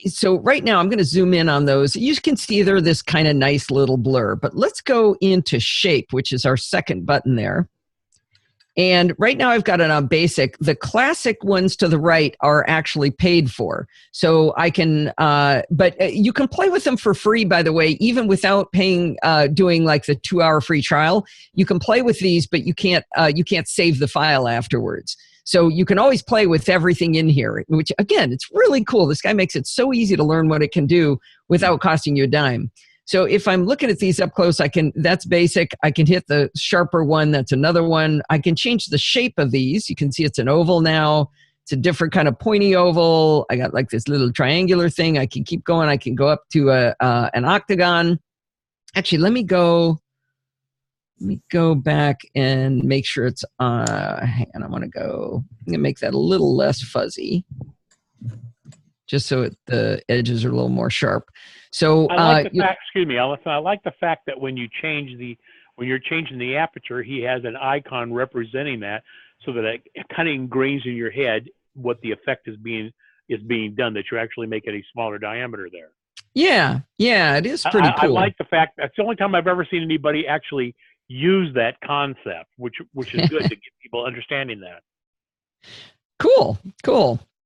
Speaker 2: So right now I'm going to zoom in on those. You can see they're this kind of nice little blur. But let's go into shape, which is our second button there. And right now I've got it on basic. The classic ones to the right are actually paid for. So I can, but you can play with them for free, by the way, even without paying, doing like the 2-hour free trial. You can play with these, but you can't save the file afterwards. So you can always play with everything in here, which again, it's really cool. This guy makes it so easy to learn what it can do without costing you a dime. So if I'm looking at these up close, that's basic. I can hit the sharper one. That's another one. I can change the shape of these. You can see it's an oval now. It's a different kind of pointy oval. I got like this little triangular thing. I can keep going. I can go up to an octagon. Actually, let me go back and make sure it's, hang on, I'm going to make that a little less fuzzy, just so the edges are a little more sharp. So
Speaker 1: I like the fact, excuse me, Allison, I like the fact that when you're changing the aperture, he has an icon representing that, so that it kind of ingrains in your head what the effect is being done, that you're actually making a smaller diameter there.
Speaker 2: Yeah, it is pretty cool.
Speaker 1: I like the fact that's the only time I've ever seen anybody actually use that concept, which is good to get people understanding that.
Speaker 2: Cool.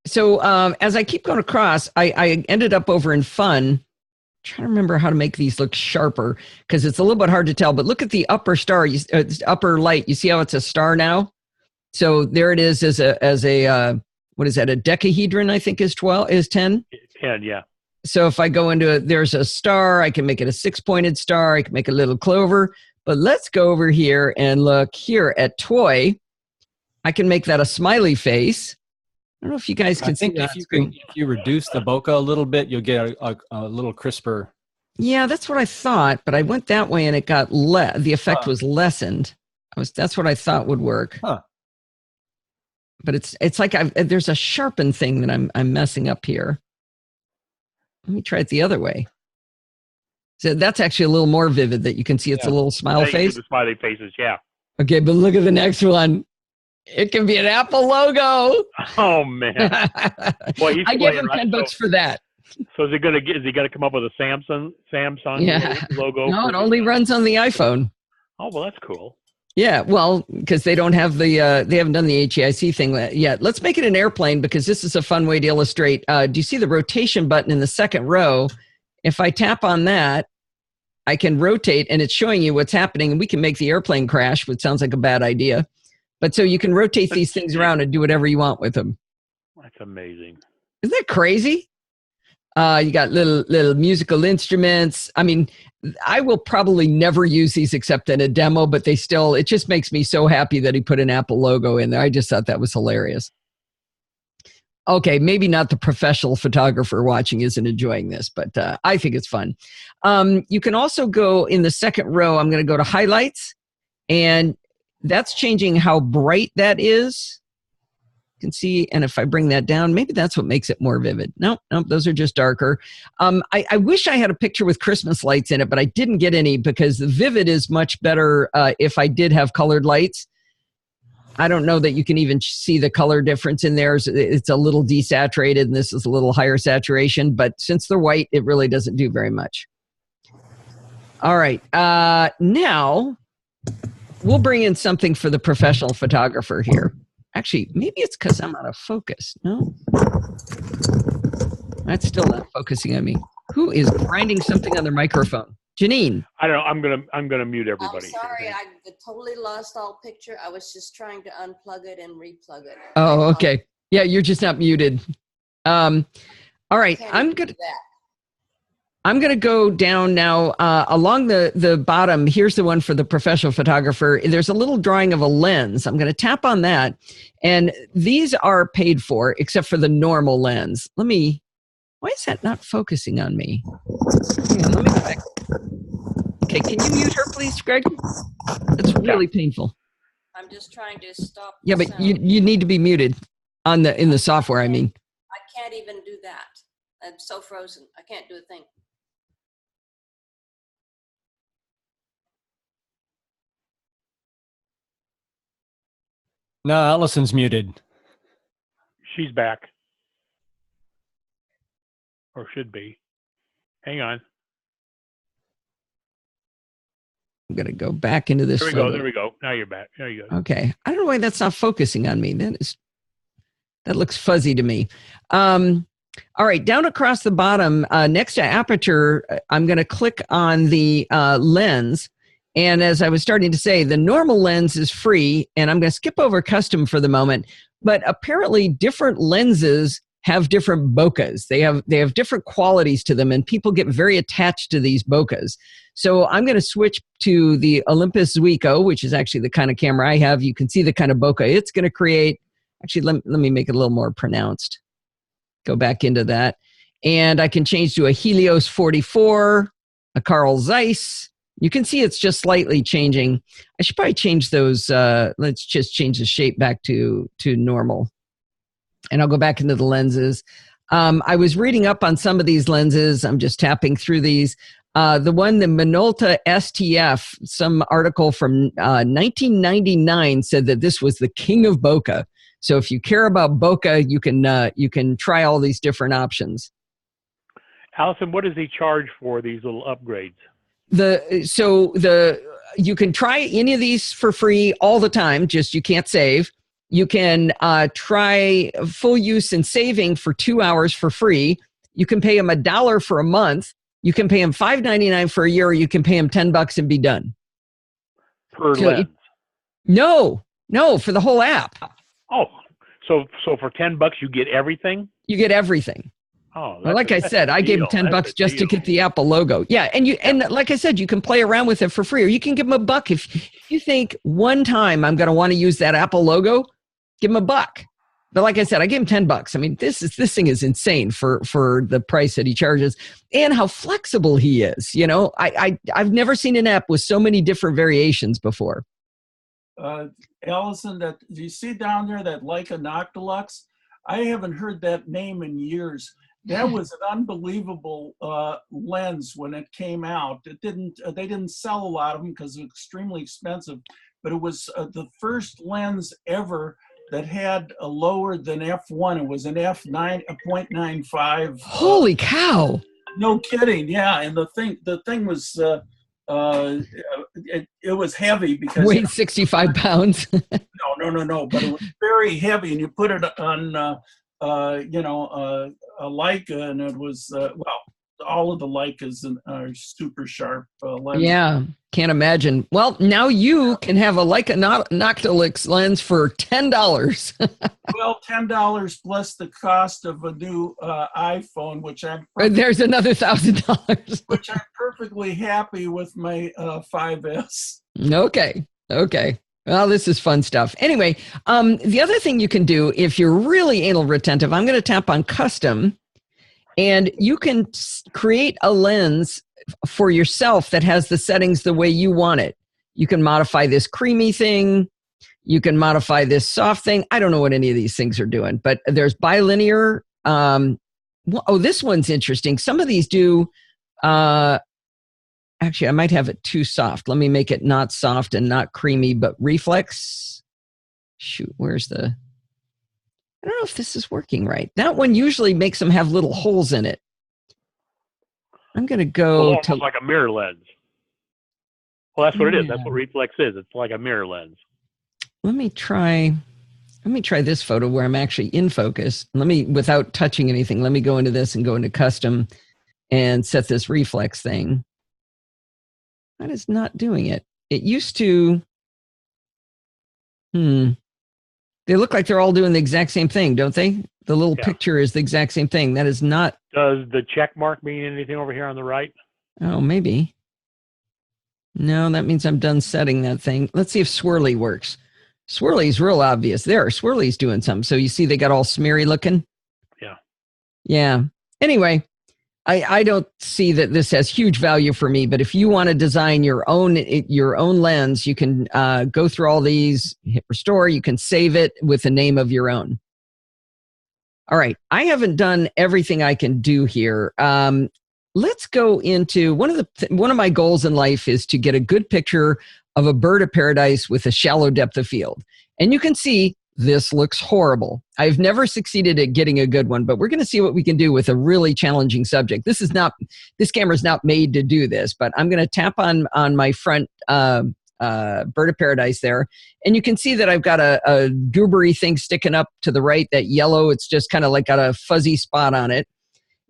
Speaker 2: So as I keep going across, I ended up over in fun. Trying to remember how to make these look sharper, because it's a little bit hard to tell. But look at the upper star, upper light. You see how it's a star now? So there it is as a what is that? A decahedron, I think is 10.
Speaker 1: 10, yeah.
Speaker 2: So if I go into it, there's a star. I can make it a 6-pointed star. I can make a little clover. But let's go over here and look here at toy. I can make that a smiley face. I don't know if you guys can see that.
Speaker 5: If you reduce the bokeh a little bit, you'll get a little crisper.
Speaker 2: Yeah, that's what I thought, but I went that way and it got the effect was lessened. That's what I thought would work.
Speaker 5: Huh.
Speaker 2: But it's like there's a sharpen thing that I'm messing up here. Let me try it the other way. So that's actually a little more vivid, that you can see it's a little smile face.
Speaker 1: The smiley faces, yeah.
Speaker 2: Okay, but look at the next one. It can be an Apple logo.
Speaker 1: Oh man! Boy,
Speaker 2: I gave him $10 for that.
Speaker 1: So is he gonna come up with a Samsung logo?
Speaker 2: No, it only runs on the iPhone.
Speaker 1: Oh well, that's cool.
Speaker 2: Yeah, well, because they don't have they haven't done the HEIC thing yet. Let's make it an airplane, because this is a fun way to illustrate. Do you see the rotation button in the second row? If I tap on that, I can rotate, and it's showing you what's happening, and we can make the airplane crash, which sounds like a bad idea. But so you can rotate these things around and do whatever you want with them.
Speaker 1: That's amazing.
Speaker 2: Isn't that crazy? You got little musical instruments. I mean, I will probably never use these except in a demo, but it just makes me so happy that he put an Apple logo in there. I just thought that was hilarious. Okay, maybe not the professional photographer watching isn't enjoying this, but I think it's fun. You can also go in the second row. I'm going to go to highlights, and that's changing how bright that is. You can see, and if I bring that down, maybe that's what makes it more vivid. Nope, those are just darker. I wish I had a picture with Christmas lights in it, but I didn't get any, because the vivid is much better if I did have colored lights. I don't know that you can even see the color difference in there. It's a little desaturated, and this is a little higher saturation, but since they're white, it really doesn't do very much. All right, now we'll bring in something for the professional photographer here. Actually, maybe it's because I'm out of focus. No, that's still not focusing on me. Who is grinding something on their microphone? Janine.
Speaker 1: I don't know. I'm gonna mute everybody.
Speaker 6: I'm sorry, I totally lost all picture. I was just trying to unplug it and replug it.
Speaker 2: Oh, okay. Yeah, you're just not muted. All right, I'm gonna go down now along the bottom. Here's the one for the professional photographer. There's a little drawing of a lens. I'm gonna tap on that, and these are paid for except for the normal lens. Why is that not focusing on me? Hang on, let me go back. Okay, can you mute her, please, Greg? That's really painful.
Speaker 6: I'm just trying to stop.
Speaker 2: Yeah, but you need to be muted in the software. I mean,
Speaker 6: I can't even do that. I'm so frozen. I can't do a thing.
Speaker 5: No, Allison's muted.
Speaker 1: She's back, or should be. Hang on.
Speaker 2: I'm gonna go back into this.
Speaker 1: There we go. Now you're back. There you go.
Speaker 2: Okay, I don't know why that's not focusing on me. That looks fuzzy to me. All right, down across the bottom, next to aperture, I'm going to click on the lens. And as I was starting to say, the normal lens is free, and I'm going to skip over custom for the moment. But apparently, different lenses have different bokehs. They have different qualities to them, and people get very attached to these bokehs. So I'm going to switch to the Olympus Zuiko, which is actually the kind of camera I have. You can see the kind of bokeh it's going to create. Actually, let me make it a little more pronounced. Go back into that. And I can change to a Helios 44, a Carl Zeiss. You can see it's just slightly changing. I should probably change those. Let's just change the shape back to normal. And I'll go back into the lenses. I was reading up on some of these lenses. I'm just tapping through these. The Minolta STF, some article from 1999 said that this was the king of bokeh. So if you care about bokeh, you can try all these different options.
Speaker 1: Allison, what does he charge for these little upgrades?
Speaker 2: You can try any of these for free all the time, just you can't save. You can try full use and saving for 2 hours for free. You can pay him $1 for a month. You can pay him $5.99 for a year, or you can pay him $10 and be done.
Speaker 1: Per lens?
Speaker 2: No, for the whole app.
Speaker 1: Oh, so for $10 you get everything?
Speaker 2: You get everything.
Speaker 1: Oh,
Speaker 2: well, like I said, I gave him $10 just to get the Apple logo. Yeah, and like I said, you can play around with it for free, or you can give him $1 if you think one time I'm going to want to use that Apple logo. Give him $1. But like I said, I gave him $10. I mean, this thing is insane for the price that he charges and how flexible he is. You know, I've never seen an app with so many different variations before.
Speaker 7: Allison, do you see down there that Leica Noctilux? I haven't heard that name in years. That was an unbelievable lens when it came out. They didn't sell a lot of them because it was extremely expensive, but it was the first lens ever that had a lower than f1. It was an f9.95.
Speaker 2: Holy cow!
Speaker 7: No kidding. Yeah, and the thing was it was heavy because
Speaker 2: weighed 65 pounds.
Speaker 7: No, but it was very heavy, and you put it on a Leica, and it was all of the Leicas are super sharp lenses.
Speaker 2: Yeah, can't imagine. Well, now you can have a Leica Noctilux lens for $10.
Speaker 7: Well, $10 plus the cost of a new iPhone, which
Speaker 2: there's another $1,000.
Speaker 7: Which I'm perfectly happy with my 5S.
Speaker 2: Okay. Well, this is fun stuff. Anyway, the other thing you can do if you're really anal retentive, I'm going to tap on custom, and you can create a lens for yourself that has the settings the way you want it. You can modify this creamy thing. You can modify this soft thing. I don't know what any of these things are doing, but there's bilinear. This one's interesting. Some of these do. Actually, I might have it too soft. Let me make it not soft and not creamy, but reflex. Shoot, where's the... I don't know if this is working right. That one usually makes them have little holes in it. I'm going to go
Speaker 1: to... like a mirror lens. Well, that's what it is. That's what reflex is. It's like a mirror lens.
Speaker 2: Let me try... Let me try this photo where I'm actually in focus. Let me, without touching anything, let me go into this and go into custom and set this reflex thing. That is not doing it. It used to, they look like they're all doing the exact same thing, don't they? The little picture is the exact same thing. That is not.
Speaker 1: Does the check mark mean anything over here on the right?
Speaker 2: Oh, maybe. No, that means I'm done setting that thing. Let's see if swirly works. Swirly's real obvious. There, swirly's doing something. So you see they got all smeary looking?
Speaker 1: Yeah.
Speaker 2: Yeah. Anyway, I don't see that this has huge value for me, but if you want to design your own lens, you can go through all these, hit restore, you can save it with a name of your own. All right, I haven't done everything I can do here. Let's go into one of my goals in life is to get a good picture of a bird of paradise with a shallow depth of field. And you can see this looks horrible. I've never succeeded at getting a good one, but we're going to see what we can do with a really challenging subject. This camera's not made to do this, but I'm going to tap on my front bird of paradise there. And you can see that I've got a goobery thing sticking up to the right, that yellow. It's just kind of like got a fuzzy spot on it.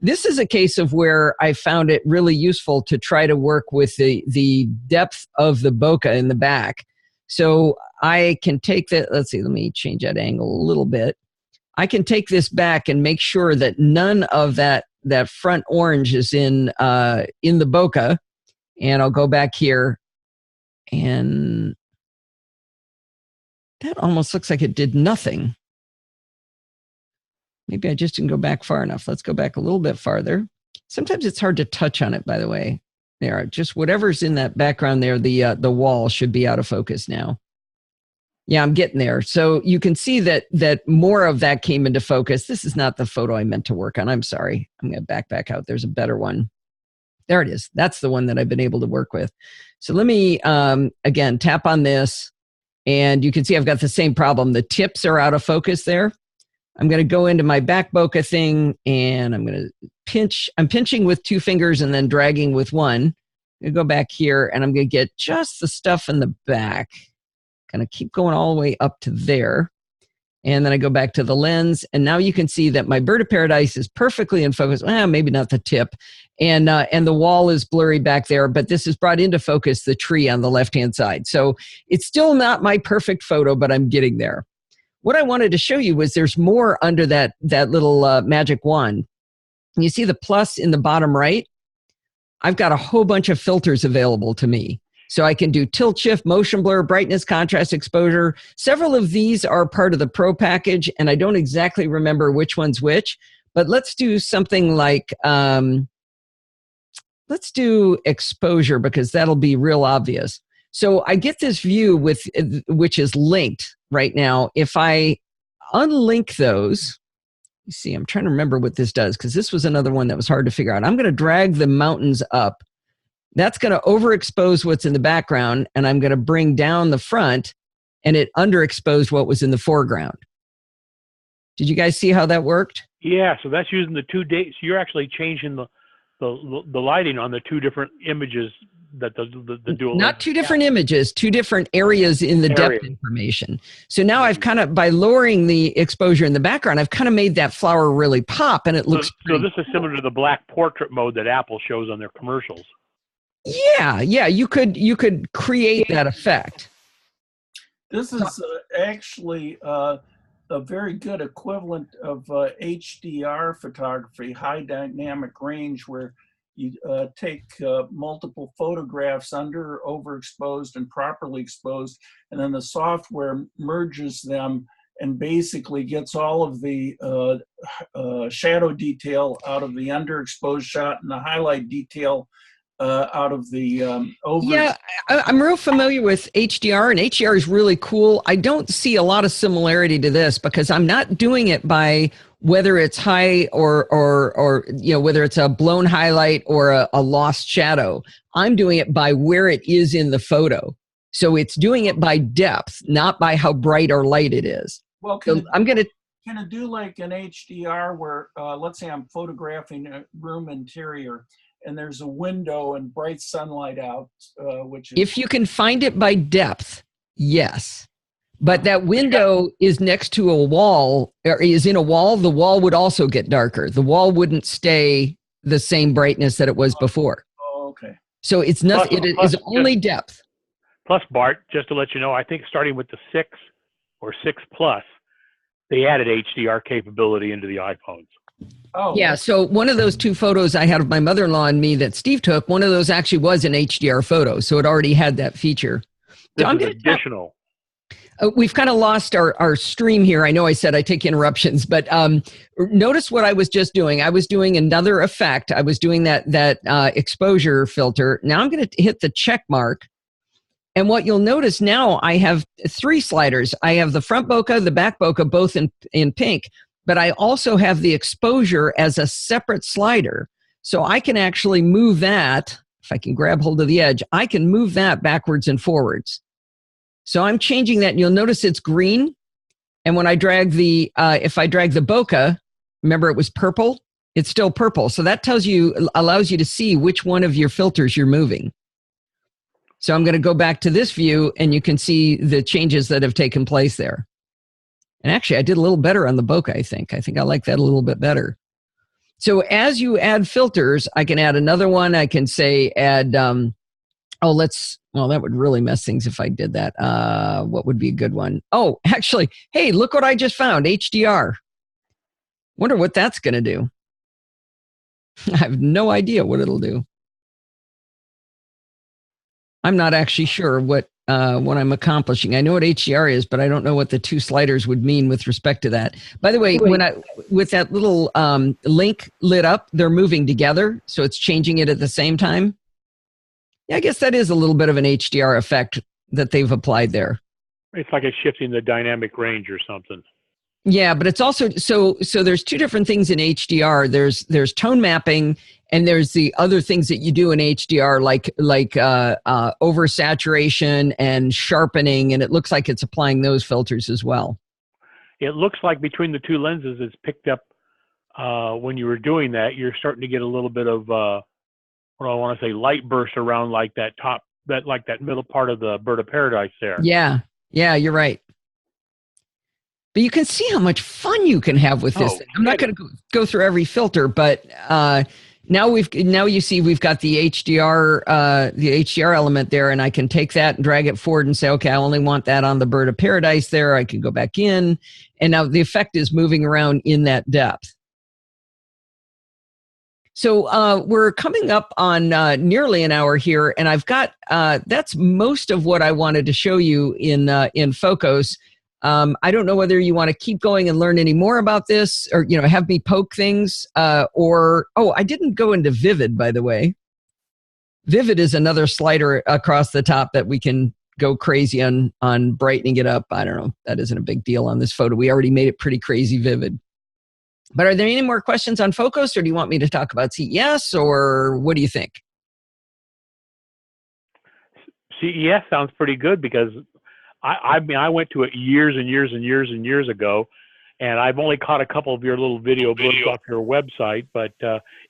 Speaker 2: This is a case of where I found it really useful to try to work with the depth of the bokeh in the back. So I can take that, let's see, let me change that angle a little bit. I can take this back and make sure that none of that front orange is in the bokeh. And I'll go back here, and that almost looks like it did nothing. Maybe I just didn't go back far enough. Let's go back a little bit farther. Sometimes it's hard to touch on it, by the way. There, just whatever's in that background there, the wall should be out of focus now. Yeah, I'm getting there. So you can see that more of that came into focus. This is not the photo I meant to work on. I'm sorry. I'm going to back out. There's a better one. There it is. That's the one that I've been able to work with. So let me, again, tap on this. And you can see I've got the same problem. The tips are out of focus there. I'm going to go into my back bokeh thing, and I'm going to pinch. I'm pinching with 2 fingers and then dragging with 1. I'm going to go back here, and I'm going to get just the stuff in the back. Kind of keep going all the way up to there. And then I go back to the lens, and now you can see that my bird of paradise is perfectly in focus. Well, maybe not the tip. And the wall is blurry back there, but this has brought into focus the tree on the left-hand side. So it's still not my perfect photo, but I'm getting there. What I wanted to show you was there's more under that little magic wand. And you see the plus in the bottom right? I've got a whole bunch of filters available to me. So I can do tilt shift, motion blur, brightness, contrast, exposure. Several of these are part of the Pro package, and I don't exactly remember which one's which. But let's do something like, let's do exposure, because that'll be real obvious. So I get this view which is linked right now. If I unlink those, you see, I'm trying to remember what this does, because this was another one that was hard to figure out. I'm going to drag the mountains up. That's going to overexpose what's in the background, and I'm going to bring down the front, and it underexposed what was in the foreground. Did you guys see how that worked?
Speaker 1: Yeah, so that's using the 2 days. So you're actually changing the lighting on the 2 different images that the dual.
Speaker 2: Not 2 different images, 2 different areas in the depth information. So now I've kind of, by lowering the exposure in the background, I've kind of made that flower really pop, and it looks.
Speaker 1: So this is similar to the black portrait mode that Apple shows on their commercials.
Speaker 2: Yeah, you could create that effect.
Speaker 7: This is actually a very good equivalent of HDR photography, high dynamic range, where you take multiple photographs under, overexposed, and properly exposed, and then the software merges them and basically gets all of the shadow detail out of the underexposed shot and the highlight detail out of the over.
Speaker 2: Yeah, I'm real familiar with HDR, and HDR is really cool. I don't see a lot of similarity to this, because I'm not doing it by whether it's high or whether it's a blown highlight or a lost shadow. I'm doing it by where it is in the photo. So it's doing it by depth, not by how bright or light it is.
Speaker 7: Well, can it do like an HDR where, let's say I'm photographing a room interior, and there's a window and bright sunlight out, which is...
Speaker 2: If you can find it by depth, yes. But that window is next to a wall, or is in a wall. The wall would also get darker. The wall wouldn't stay the same brightness that it was before.
Speaker 7: Oh, okay.
Speaker 2: So it's nothing. It is only depth.
Speaker 1: Plus, Bart, just to let you know, I think starting with the 6 or 6 Plus, they added HDR capability into the iPhones.
Speaker 7: Oh,
Speaker 2: Yeah. So one of those 2 photos I had of my mother-in-law and me that Steve took, one of those actually was an HDR photo. So it already had that feature.
Speaker 1: This
Speaker 2: So
Speaker 1: is additional.
Speaker 2: We've kind of lost our stream here. I know I said I take interruptions, but notice what I was just doing. I was doing another effect. I was doing that exposure filter. Now I'm going to hit the check mark. And what you'll notice now, I have 3 sliders. I have the front bokeh, the back bokeh, both in pink, but I also have the exposure as a separate slider. So I can actually move that. If I can grab hold of the edge, I can move that backwards and forwards. So I'm changing that, and you'll notice it's green. And when I drag if I drag the bokeh, remember it was purple? It's still purple. So that allows you to see which one of your filters you're moving. So I'm going to go back to this view, and you can see the changes that have taken place there. And actually, I did a little better on the bokeh, I think. I think I like that a little bit better. So as you add filters, I can add another one. I can say add, well, that would really mess things if I did that. What would be a good one? Oh, actually, hey, look what I just found, HDR. Wonder what that's going to do. I have no idea what it'll do. I'm not actually sure what I'm accomplishing. I know what HDR is, but I don't know what the 2 sliders would mean with respect to that. By the way, with that little link lit up, they're moving together, so it's changing it at the same time. Yeah, I guess that is a little bit of an HDR effect that they've applied there.
Speaker 1: It's like it's shifting the dynamic range or something.
Speaker 2: Yeah, but it's also so there's 2 different things in HDR. There's tone mapping, and there's the other things that you do in HDR, like oversaturation and sharpening, and it looks like it's applying those filters as well.
Speaker 1: It looks like between the 2 lenses, it's picked up when you were doing that. You're starting to get a little bit of what I want to say, light burst around like that middle part of the bird of paradise there.
Speaker 2: Yeah, you're right. But you can see how much fun you can have with this. I'm not going to go through every filter, but now you see we've got the HDR element there, and I can take that and drag it forward and say, okay, I only want that on the bird of paradise there. I can go back in, and now the effect is moving around in that depth. So we're coming up on nearly an hour here, and I've got that's most of what I wanted to show you in Focos. I don't know whether you want to keep going and learn any more about this, or have me poke things, or I didn't go into Vivid, by the way. Vivid is another slider across the top that we can go crazy on brightening it up. I don't know. That isn't a big deal on this photo. We already made it pretty crazy vivid. But are there any more questions on Focos, or do you want me to talk about CES, or what do you think?
Speaker 1: CES sounds pretty good, because I went to it years and years and years and years ago, and I've only caught a couple of your little video blurbs off your website. But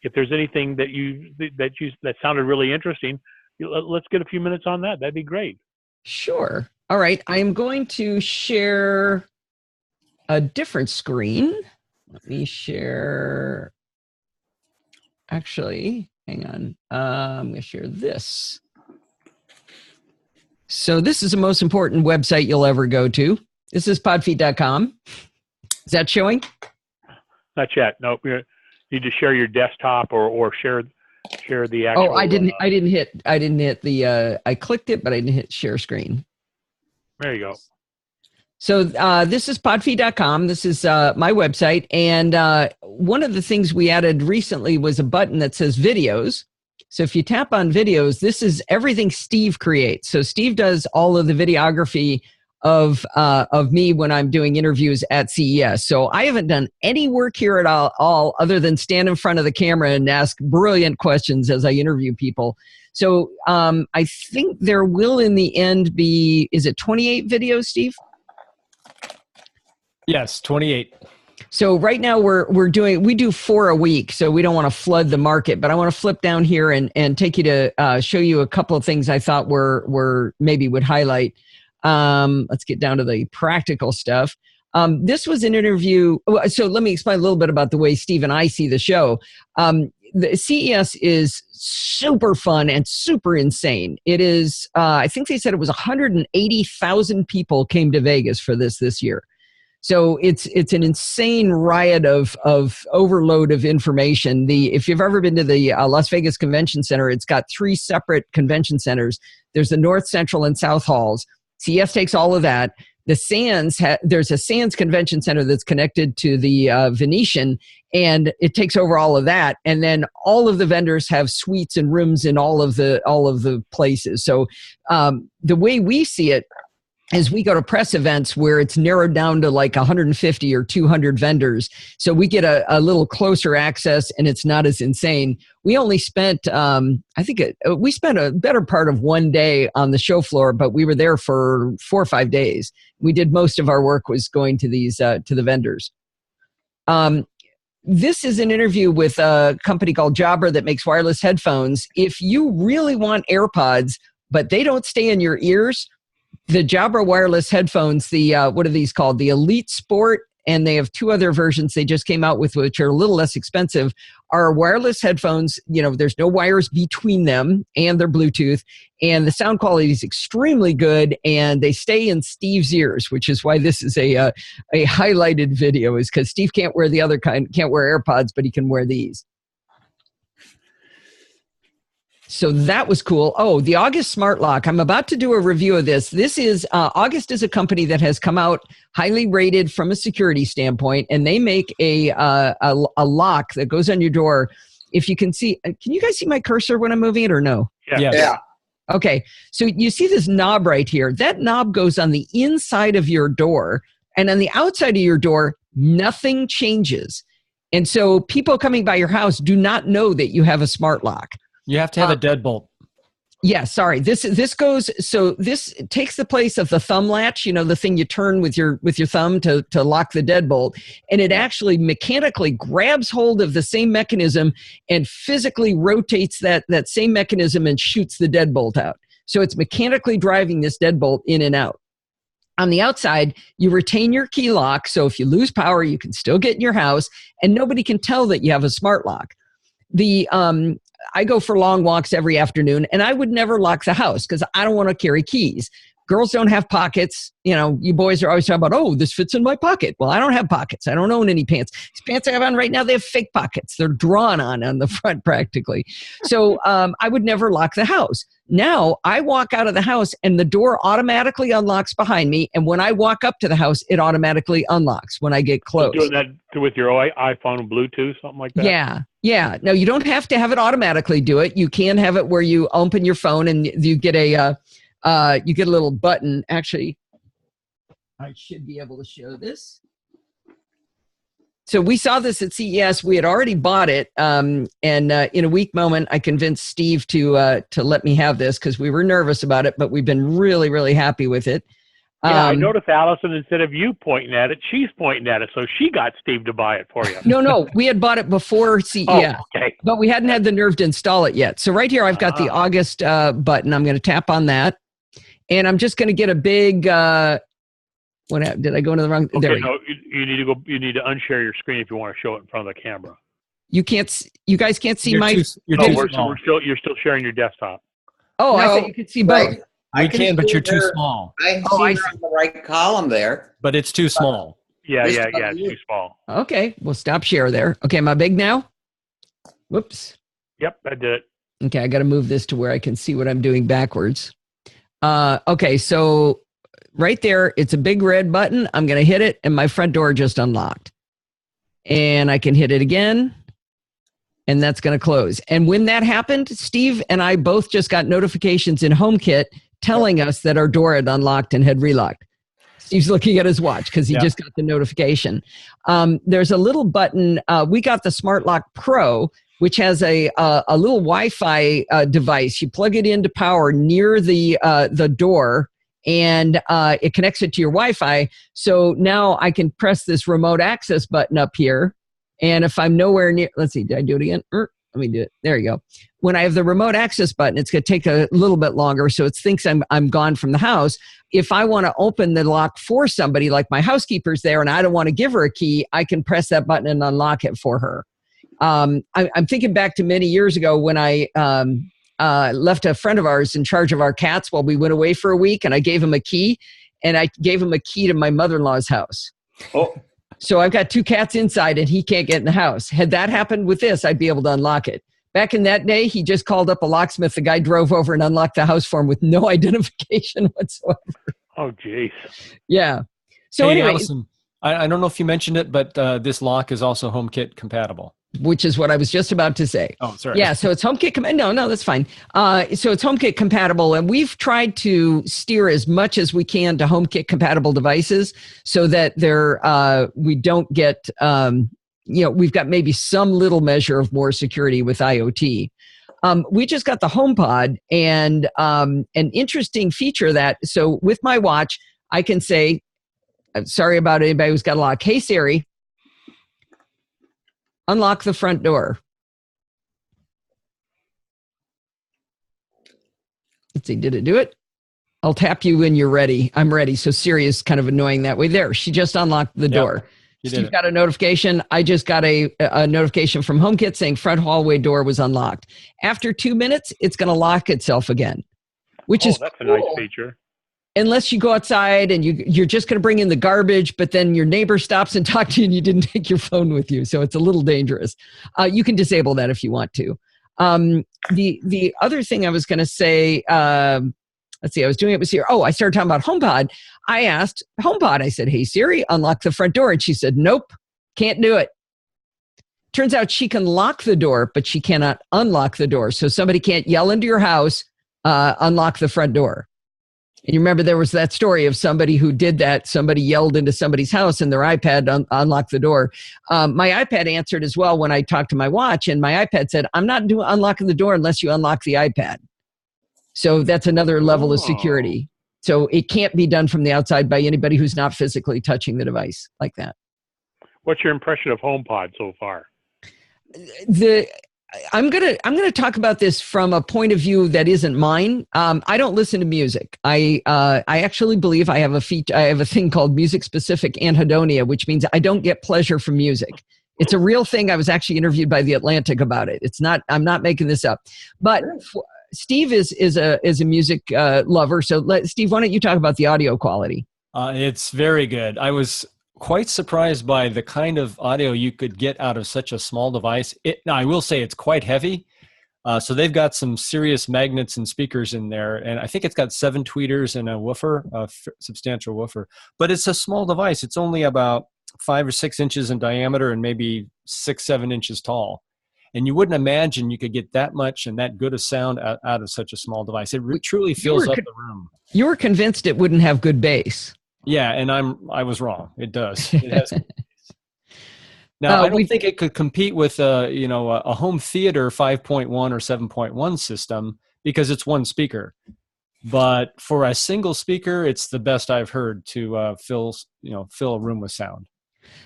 Speaker 1: if there's anything that sounded really interesting, let's get a few minutes on that. That'd be great. Sure.
Speaker 2: All right. I am going to share a different screen. Let me share. Actually, hang on. I'm going to share this. So this is the most important website you'll ever go to. This is podfeet.com. Is that showing?
Speaker 1: Not yet. Nope. You need to share your desktop or share the actual.
Speaker 2: Oh, I didn't hit the. I clicked it, but I didn't hit share screen.
Speaker 1: There you go.
Speaker 2: So this is podfeet.com. This is my website, and one of the things we added recently was a button that says videos. So if you tap on videos, this is everything Steve creates. So Steve does all of the videography of me when I'm doing interviews at CES. So I haven't done any work here at all other than stand in front of the camera and ask brilliant questions as I interview people. So I think there will in the end be, is it 28 videos, Steve?
Speaker 5: Yes, 28.
Speaker 2: So right now we do 4 a week, so we don't want to flood the market, but I want to flip down here and take you to show you a couple of things I thought were maybe would highlight. Let's get down to the practical stuff. This was an interview. So let me explain a little bit about the way Steve and I see the show. The CES is super fun and super insane. It is, I think they said it was 180,000 people came to Vegas for this year. So it's an insane riot of overload of information. If you've ever been to the Las Vegas Convention Center, it's got 3 separate convention centers. There's the North, Central, and South halls. CES takes all of that. The Sands, there's a Sands Convention Center that's connected to the Venetian, and it takes over all of that. And then all of the vendors have suites and rooms in all of the places. So the way we see it is we go to press events where it's narrowed down to like 150 or 200 vendors. So we get a little closer access, and it's not as insane. We only spent, we spent a better part of one day on the show floor, but we were there for 4 or 5 days. We did most of our work was going to these, to the vendors. This is an interview with a company called Jabra that makes wireless headphones. If you really want AirPods, but they don't stay in your ears, the Jabra wireless headphones, what are these called? The Elite Sport, and they have 2 other versions they just came out with, which are a little less expensive, are wireless headphones. There's no wires between them, and they're Bluetooth, and the sound quality is extremely good, and they stay in Steve's ears, which is why this is a highlighted video, is because Steve can't wear the other kind, can't wear AirPods, but he can wear these. So that was cool. Oh, the August Smart Lock. I'm about to do a review of this. This is, August is a company that has come out highly rated from a security standpoint, and they make a lock that goes on your door. If you can see, can you guys see my cursor when I'm moving it or no?
Speaker 5: Yeah.
Speaker 2: Okay. So you see this knob right here. That knob goes on the inside of your door, and on the outside of your door, nothing changes. And so people coming by your house do not know that you have a smart lock.
Speaker 5: You have to have a deadbolt.
Speaker 2: Yeah, sorry. This takes the place of the thumb latch, the thing you turn with your thumb to lock the deadbolt, and it actually mechanically grabs hold of the same mechanism and physically rotates that same mechanism and shoots the deadbolt out. So it's mechanically driving this deadbolt in and out. On the outside, you retain your key lock, so if you lose power, you can still get in your house, and nobody can tell that you have a smart lock. I go for long walks every afternoon, and I would never lock the house because I don't want to carry keys. Girls don't have pockets. You boys are always talking about, oh, this fits in my pocket. Well, I don't have pockets. I don't own any pants. These pants I have on right now, they have fake pockets. They're drawn on the front practically. So I would never lock the house. Now I walk out of the house and the door automatically unlocks behind me. And when I walk up to the house, it automatically unlocks when I get close.
Speaker 1: So doing that with your iPhone Bluetooth, something like that?
Speaker 2: Yeah. No, you don't have to have it automatically do it. You can have it where you open your phone and you get a little button. Actually, I should be able to show this. So we saw this at CES. We had already bought it, and in a weak moment, I convinced Steve to let me have this because we were nervous about it, but we've been really, really happy with it.
Speaker 1: Yeah, I noticed Allison, instead of you pointing at it, she's pointing at it, so she got Steve to buy it for you.
Speaker 2: No, we had bought it before CES,
Speaker 1: okay.
Speaker 2: But we hadn't had the nerve to install it yet. So right here, I've got the August button. I'm going to tap on that, and I'm just going to get a big. Did I go into the wrong?
Speaker 1: Okay,
Speaker 2: there we
Speaker 1: no, you need to go. You need to unshare your screen if you want to show it in front of the camera.
Speaker 2: You can't. You guys can't see
Speaker 5: You're
Speaker 2: my.
Speaker 1: You're still sharing your desktop.
Speaker 2: Oh, I thought you could see both.
Speaker 5: I can, but you're too small.
Speaker 3: I see on the right column there.
Speaker 5: But it's too small.
Speaker 1: Yeah, it's too small.
Speaker 2: Okay, we'll stop share there. Okay, am I big now? Whoops.
Speaker 1: Yep, I did it.
Speaker 2: Okay, I got to move this to where I can see what I'm doing backwards. Okay, so right there, it's a big red button. I'm going to hit it, and my front door just unlocked. And I can hit it again, and that's going to close. And when that happened, Steve and I both just got notifications in HomeKit telling us that our door had unlocked and had relocked. Steve's looking at his watch because he just got the notification. There's a little button. We got the Smart Lock Pro, which has a little Wi-Fi device. You plug it into power near the door, and it connects it to your Wi-Fi. So now I can press this remote access button up here. And if I'm nowhere near, let's see, did I do it again? Let me do it. There you go. When I have the remote access button, it's going to take a little bit longer, so it thinks I'm gone from the house. If I want to open the lock for somebody, like my housekeeper's there, and I don't want to give her a key, I can press that button and unlock it for her. I'm thinking back to many years ago when I left a friend of ours in charge of our cats while we went away for a week, and I gave him a key, and I gave him a key to my mother-in-law's house.
Speaker 3: Oh.
Speaker 2: So I've got 2 cats inside and he can't get in the house. Had that happened with this, I'd be able to unlock it. Back in that day, he just called up a locksmith. The guy drove over and unlocked the house for him with no identification whatsoever.
Speaker 1: Oh, geez.
Speaker 2: Yeah. So
Speaker 5: hey,
Speaker 2: anyway,
Speaker 5: Allison, I don't know if you mentioned it, but this lock is also HomeKit compatible.
Speaker 2: which is what I was just about to say.
Speaker 5: Oh, sorry.
Speaker 2: Yeah, so it's HomeKit. No, that's fine. So it's HomeKit compatible, and we've tried to steer as much as we can to HomeKit compatible devices so that we don't get, we've got maybe some little measure of more security with IoT. We just got the HomePod, and an interesting feature of that. So with my watch, I can say, I'm sorry about anybody who's got a lock. Hey Siri, unlock the front door. Let's see, did it do it? I'll tap you when you're ready. I'm ready. So Siri is kind of annoying that way. There, she just unlocked the door. Steve got a notification. I just got a notification from HomeKit saying front hallway door was unlocked. After 2 minutes, it's going to lock itself again, which is
Speaker 1: that's
Speaker 2: cool.
Speaker 1: a nice feature.
Speaker 2: Unless you go outside and you're just going to bring in the garbage, but then your neighbor stops and talks to you and you didn't take your phone with you. So it's a little dangerous. You can disable that if you want to. The other thing I was going to say, let's see, I was doing it with Siri. Oh, I started talking about HomePod. I asked HomePod, I said, hey Siri, unlock the front door. And she said, nope, can't do it. Turns out she can lock the door, but she cannot unlock the door. So somebody can't yell into your house, unlock the front door. And you remember there was that story of somebody who did that. Somebody yelled into somebody's house and their iPad unlocked the door. My iPad answered as well when I talked to my watch, and my iPad said, I'm not unlocking the door unless you unlock the iPad. So that's another level of security. So it can't be done from the outside by anybody who's not physically touching the device like that.
Speaker 1: What's your impression of HomePod so far?
Speaker 2: I'm gonna talk about this from a point of view that isn't mine. I don't listen to music. I actually believe I have a thing called music specific anhedonia, which means I don't get pleasure from music. It's a real thing. I was actually interviewed by The Atlantic about it. I'm not making this up. But Steve is a music lover. So Steve, why don't you talk about the audio quality?
Speaker 5: It's very good. I was quite surprised by the kind of audio you could get out of such a small device. Now, I will say it's quite heavy. So they've got some serious magnets and speakers in there. And I think it's got 7 tweeters and a woofer, a substantial woofer. But it's a small device. It's only about 5 or 6 inches in diameter and maybe 6-7 inches tall. And you wouldn't imagine you could get that much and that good a sound out of such a small device. It truly fills up the room.
Speaker 2: You were convinced it wouldn't have good bass.
Speaker 5: Yeah, and I was wrong. It does. It has. Now, I don't think it could compete with a home theater 5.1 or 7.1 system because it's one speaker. But for a single speaker, it's the best I've heard to fill a room with sound.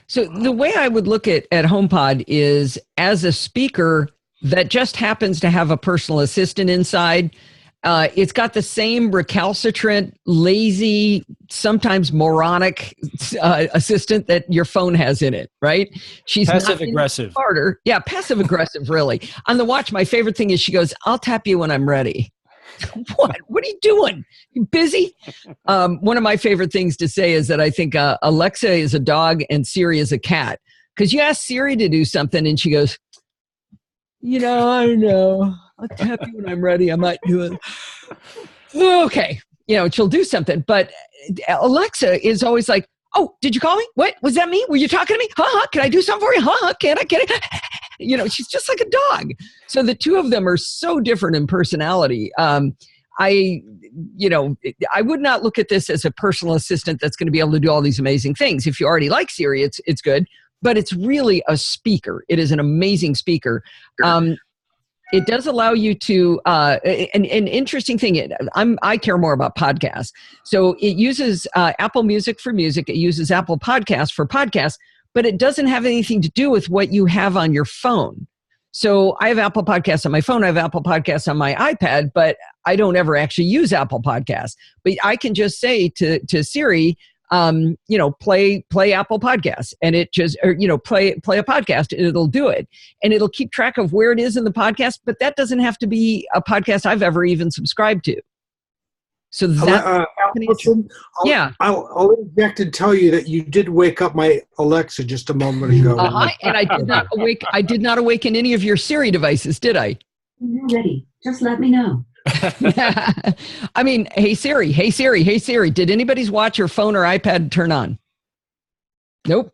Speaker 2: So the way I would look at HomePod is as a speaker that just happens to have a personal assistant inside. It's got the same recalcitrant, lazy, sometimes moronic assistant that your phone has in it, right? She's
Speaker 5: passive aggressive.
Speaker 2: Smarter. Yeah, passive aggressive, really. On the watch, my favorite thing is she goes, I'll tap you when I'm ready. What are you doing? You busy? One of my favorite things to say is that I think Alexa is a dog and Siri is a cat. Because you ask Siri to do something and she goes, I don't know. I'll tap you when I'm ready. I might do it. Okay. She'll do something. But Alexa is always like, oh, did you call me? What? Was that me? Were you talking to me? Huh? Can I do something for you? Huh? Can I get it? She's just like a dog. So the two of them are so different in personality. I would not look at this as a personal assistant that's going to be able to do all these amazing things. If you already like Siri, it's good. But it's really a speaker. It is an amazing speaker. It does allow you to, an interesting thing, I care more about podcasts. So it uses Apple Music for music. It uses Apple Podcasts for podcasts, but it doesn't have anything to do with what you have on your phone. So I have Apple Podcasts on my phone. I have Apple Podcasts on my iPad, but I don't ever actually use Apple Podcasts. But I can just say to Siri, play Apple Podcasts, and it just, play a podcast, and it'll do it. And it'll keep track of where it is in the podcast, but that doesn't have to be a podcast I've ever even subscribed to. So that's
Speaker 4: Allison,
Speaker 2: yeah.
Speaker 4: I'll interject and tell you that you did wake up my Alexa just a moment ago.
Speaker 2: And I did not awaken any of your Siri devices, did I?
Speaker 8: When you're ready, just let me know.
Speaker 2: I mean, hey Siri, did anybody's watch or phone or iPad turn on? Nope.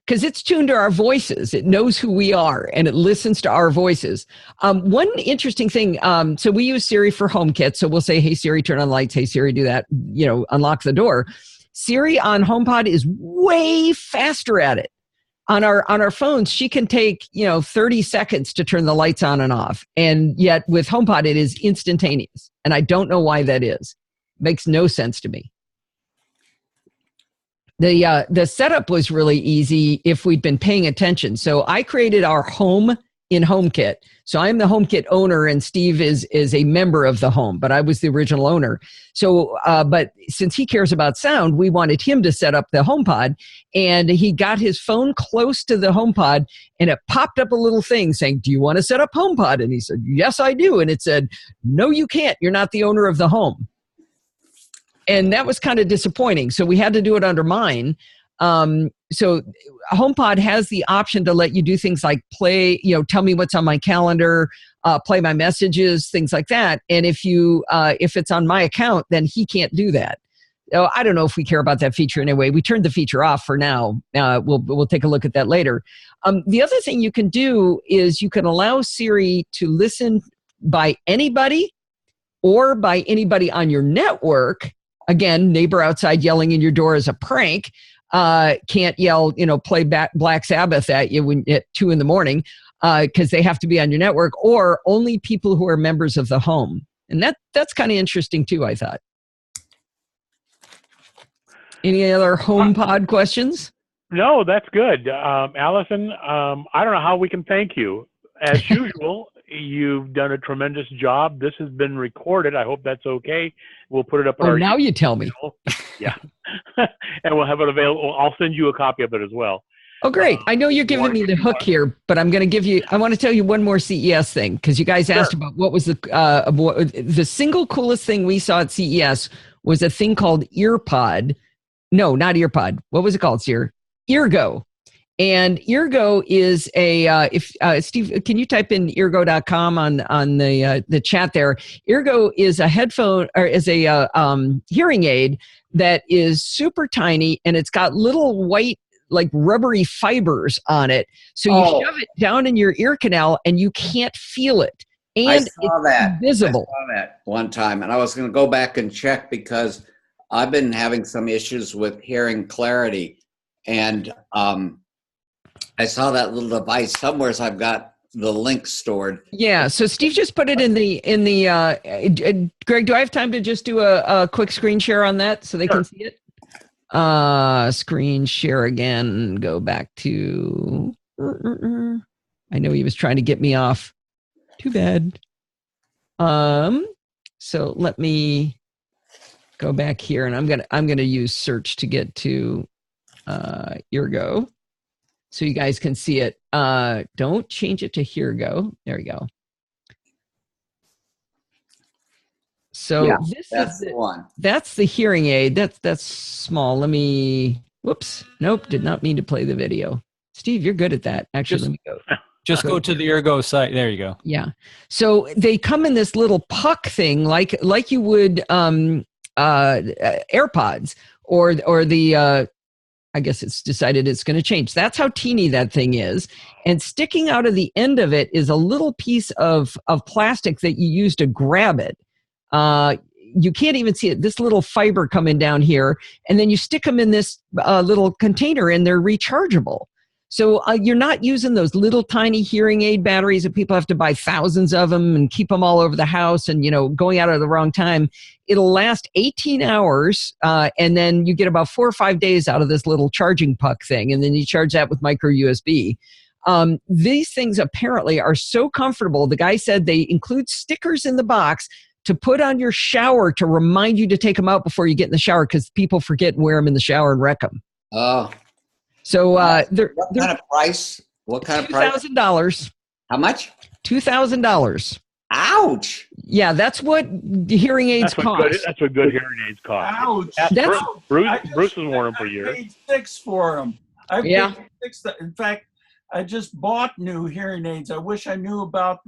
Speaker 2: Because it's tuned to our voices. It knows who we are, and it listens to our voices. One interesting thing, so we use Siri for HomeKit. So we'll say, hey, Siri, turn on lights. Hey, Siri, do that. Unlock the door. Siri on HomePod is way faster at it. On our phones, she can take 30 seconds to turn the lights on and off. And yet with HomePod, it is instantaneous. And I don't know why that is. Makes no sense to me. The setup was really easy if we'd been paying attention. So I created our home in HomeKit. So I'm the HomeKit owner, and Steve is a member of the home, but I was the original owner. So, but since he cares about sound, we wanted him to set up the HomePod, and he got his phone close to the HomePod, and it popped up a little thing saying, do you want to set up HomePod? And he said, yes, I do. And it said, no, you can't. You're not the owner of the home. And that was kind of disappointing. So we had to do it under mine. So HomePod has the option to let you do things like play, tell me what's on my calendar, play my messages, things like that. And if it's on my account, then he can't do that. So I don't know if we care about that feature anyway. We turned the feature off for now. We'll take a look at that later. The other thing you can do is you can allow Siri to listen by anybody or by anybody on your network. Again, neighbor outside yelling in your door is a prank. Can't yell, play Black Sabbath at you at 2 a.m. Because they have to be on your network, or only people who are members of the home. And that's kind of interesting too, I thought. Any other HomePod questions?
Speaker 1: No, that's good. Allison, I don't know how we can thank you. As usual, you've done a tremendous job. This has been recorded. I hope that's okay. We'll put it up on our
Speaker 2: now you tell me.
Speaker 1: Yeah. And we'll have it available. I'll send you a copy of it as well.
Speaker 2: Oh, great. I know you're giving me the hook here, but I want to tell you one more CES thing, because you guys asked about what was the single coolest thing we saw at CES was a thing called EarPod. No, not EarPod. What was it called, Sir? Eargo. And Eargo is Steve, can you type in eargo.com on the chat there? Eargo is a headphone, or is a hearing aid that is super tiny, and it's got little white, like rubbery fibers on it. So you shove it down in your ear canal and you can't feel it. And it's invisible.
Speaker 3: I saw that one time, and I was going to go back and check because I've been having some issues with hearing clarity, and I saw that little device somewhere. So I've got the link stored.
Speaker 2: Yeah. So Steve just put it in the Greg, do I have time to just do a quick screen share on that so they can see it? Screen share again. Go back to. I know he was trying to get me off. Too bad. So let me go back here, and I'm gonna use search to get to Eargo, so you guys can see it. Don't change it to Eargo. There we go. So
Speaker 3: yeah,
Speaker 2: that's
Speaker 3: the one.
Speaker 2: That's the hearing aid. That's small. Let me. Whoops. Nope. Did not mean to play the video. Steve, you're good at that. Actually, let me go.
Speaker 5: Just go to the Eargo site. There you go.
Speaker 2: Yeah. So they come in this little puck thing, like you would AirPods or the. I guess it's decided it's going to change. That's how teeny that thing is. And sticking out of the end of it is a little piece of plastic that you use to grab it. You can't even see it. This little fiber coming down here, and then you stick them in this little container, and they're rechargeable. So you're not using those little tiny hearing aid batteries that people have to buy thousands of them and keep them all over the house and, going out at the wrong time. It'll last 18 hours, and then you get about 4 or 5 days out of this little charging puck thing, and then you charge that with micro USB. These things apparently are so comfortable. The guy said they include stickers in the box to put on your shower to remind you to take them out before you get in the shower, because people forget and wear them in the shower and wreck them.
Speaker 3: Oh.
Speaker 2: So they're
Speaker 3: What kind of price? What kind of price?
Speaker 2: $2,000.
Speaker 3: How much?
Speaker 2: $2,000.
Speaker 3: Ouch.
Speaker 2: Yeah, that's what the hearing aids cost.
Speaker 1: That's what good hearing aids cost.
Speaker 7: Ouch.
Speaker 1: Bruce has worn them for years.
Speaker 7: I paid $6 for them. I paid $6. In fact, I just bought new hearing aids. I wish I knew about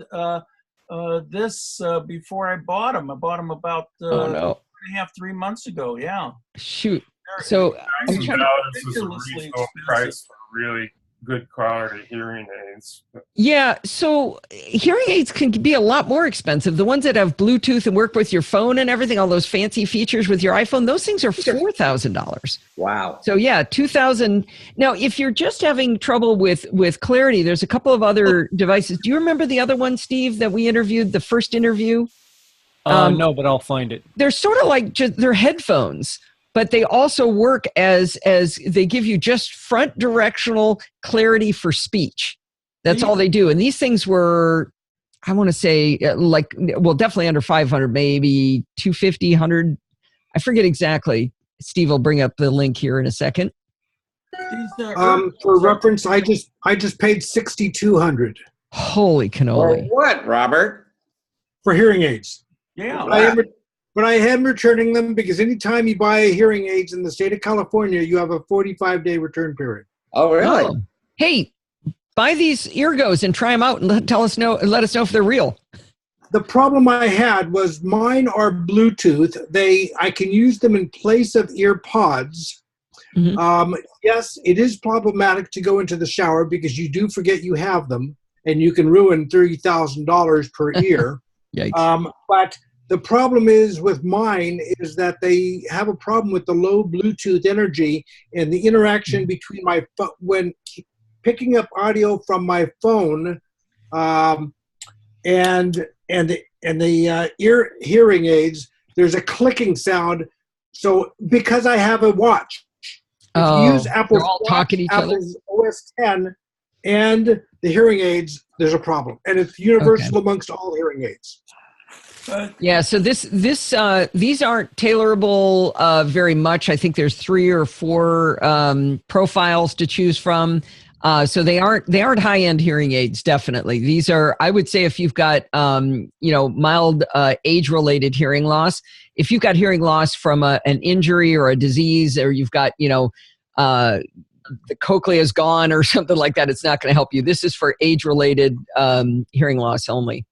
Speaker 7: this before I bought them. I bought them about 3 months ago. Yeah.
Speaker 2: Shoot. So I'm trying to,
Speaker 9: this is a reasonable price for really good quality hearing aids.
Speaker 2: yeah, so hearing aids can be a lot more expensive. The ones that have Bluetooth and work with your phone and everything, all those fancy features with your iPhone, those things are $4,000.
Speaker 3: Wow.
Speaker 2: So yeah, $2,000. Now, if you're just having trouble with clarity, there's a couple of other devices. Do you remember the other one, Steve, that we interviewed, the first interview?
Speaker 5: No, but I'll find it.
Speaker 2: They're sort of like they're headphones, but they also work as they give you just front directional clarity for speech. That's all they do. And these things were, I want to say, definitely under 500, maybe 250, 100. I forget exactly. Steve will bring up the link here in a second.
Speaker 4: For reference, I just paid $6,200.
Speaker 2: Holy cannoli!
Speaker 3: For what, Robert?
Speaker 4: For hearing aids.
Speaker 7: Yeah.
Speaker 4: But I am returning them because anytime you buy hearing aids in the state of California, you have a 45-day return period.
Speaker 3: Oh, really?
Speaker 2: Oh. Hey, buy these Eargos and try them out and let us know if they're real.
Speaker 4: The problem I had was mine are Bluetooth. I can use them in place of ear pods.
Speaker 2: Mm-hmm.
Speaker 4: Yes, it is problematic to go into the shower because you do forget you have them, and you can ruin $30,000 per ear.
Speaker 2: Yikes.
Speaker 4: But the problem is with mine is that they have a problem with the low Bluetooth energy and the interaction between my when picking up audio from my phone and the ear hearing aids. There's a clicking sound. So because I have a watch, if you use Apple's OS 10 and the hearing aids, there's a problem, and it's universal amongst all hearing aids.
Speaker 2: Yeah, so these aren't tailorable very much. I think there's 3 or 4 profiles to choose from. So they aren't high-end hearing aids, definitely. These are, I would say, if you've got mild age-related hearing loss, if you've got hearing loss from an injury or a disease, or you've got the cochlea is gone or something like that, it's not going to help you. This is for age-related hearing loss only.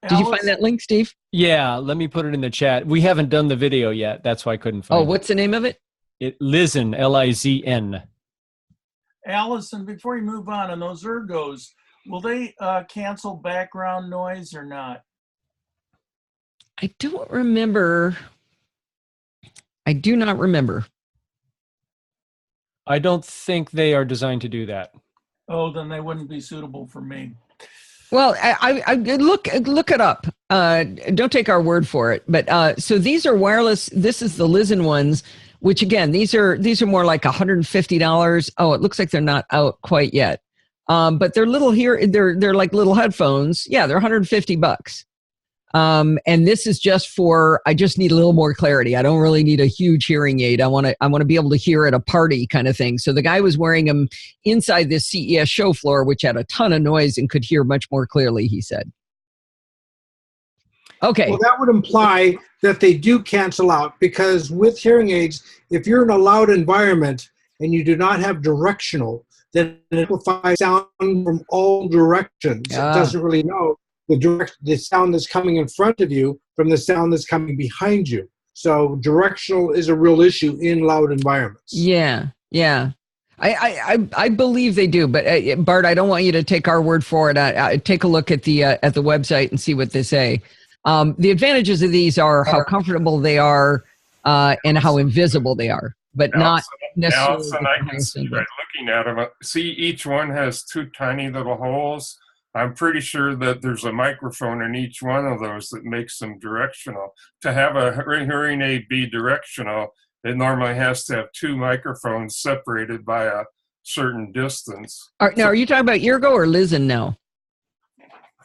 Speaker 2: Did you find that link, Steve?
Speaker 5: Yeah, let me put it in the chat. We haven't done the video yet. That's why I couldn't find it.
Speaker 2: Oh, what's the name of it?
Speaker 5: Lizn, L-I-Z-N.
Speaker 7: Allison, before you move on those Ergos, will they cancel background noise or not?
Speaker 2: I don't remember. I do not remember.
Speaker 5: I don't think they are designed to do that.
Speaker 7: Oh, then they wouldn't be suitable for me.
Speaker 2: Well, I look it up. Don't take our word for it. But so these are wireless. This is the Lizn ones, which again, these are more like $150. Oh, it looks like they're not out quite yet. But they're little here. They're like little headphones. Yeah, they're $150. And this is just for, I just need a little more clarity. I don't really need a huge hearing aid. I want to be able to hear at a party kind of thing. So the guy was wearing them inside this CES show floor, which had a ton of noise and could hear much more clearly, he said. Okay.
Speaker 4: Well, that would imply that they do cancel out, because with hearing aids, if you're in a loud environment and you do not have directional, then it amplifies sound from all directions. It doesn't really know the sound that's coming in front of you from the sound that's coming behind you. So directional is a real issue in loud environments.
Speaker 2: Yeah. I believe they do, but Bart, I don't want you to take our word for it. Take a look at the website and see what they say. The advantages of these are how comfortable they are and how invisible they are, but not necessarily.
Speaker 9: Allison, I can see by looking at them. See, each one has 2 tiny little holes. I'm pretty sure that there's a microphone in each one of those that makes them directional. To have a hearing aid be directional, it normally has to have 2 microphones separated by certain distance.
Speaker 2: Now, are you talking about Eargo or Listen now?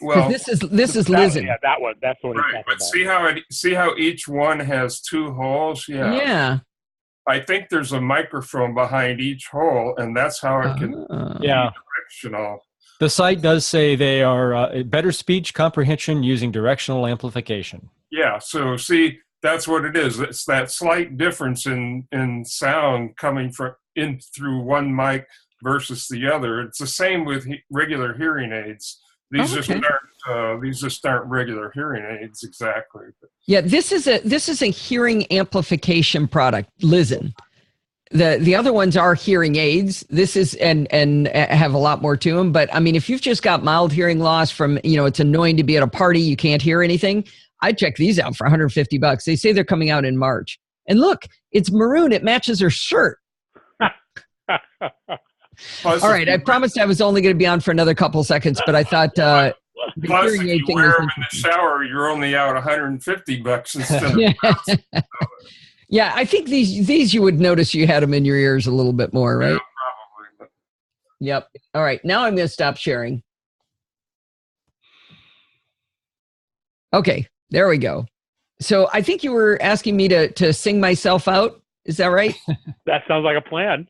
Speaker 9: Well,
Speaker 2: this is Listen.
Speaker 1: Yeah, that one. That's what he's
Speaker 9: right,
Speaker 1: talking
Speaker 9: but
Speaker 1: about.
Speaker 9: see how each one has 2 holes? Yeah.
Speaker 2: Yeah.
Speaker 9: I think there's a microphone behind each hole, and that's how it can be
Speaker 5: Yeah.
Speaker 9: directional.
Speaker 5: The site does say they are better speech comprehension using directional amplification.
Speaker 9: Yeah, so see, that's what it is. It's that slight difference in sound coming in through one mic versus the other. It's the same with regular hearing aids. These just aren't regular hearing aids exactly.
Speaker 2: Yeah, this is a hearing amplification product. Listen. The other ones are hearing aids. This is and have a lot more to them. But I mean, if you've just got mild hearing loss from, it's annoying to be at a party, you can't hear anything. I'd check these out for $150. They say they're coming out in March. And look, it's maroon. It matches her shirt. All right, I promised I was only going to be on for another couple seconds, but I thought the
Speaker 9: plus,
Speaker 2: hearing
Speaker 9: if
Speaker 2: aid
Speaker 9: you
Speaker 2: thing
Speaker 9: wear
Speaker 2: was
Speaker 9: them in the shower, you're only out $150 instead of
Speaker 2: Yeah, I think these you would notice you had them in your ears a little bit more, right?
Speaker 9: Yeah, probably.
Speaker 2: Yep. All right, now I'm going to stop sharing. Okay, there we go. So I think you were asking me to sing myself out. Is that right?
Speaker 1: That sounds like a plan.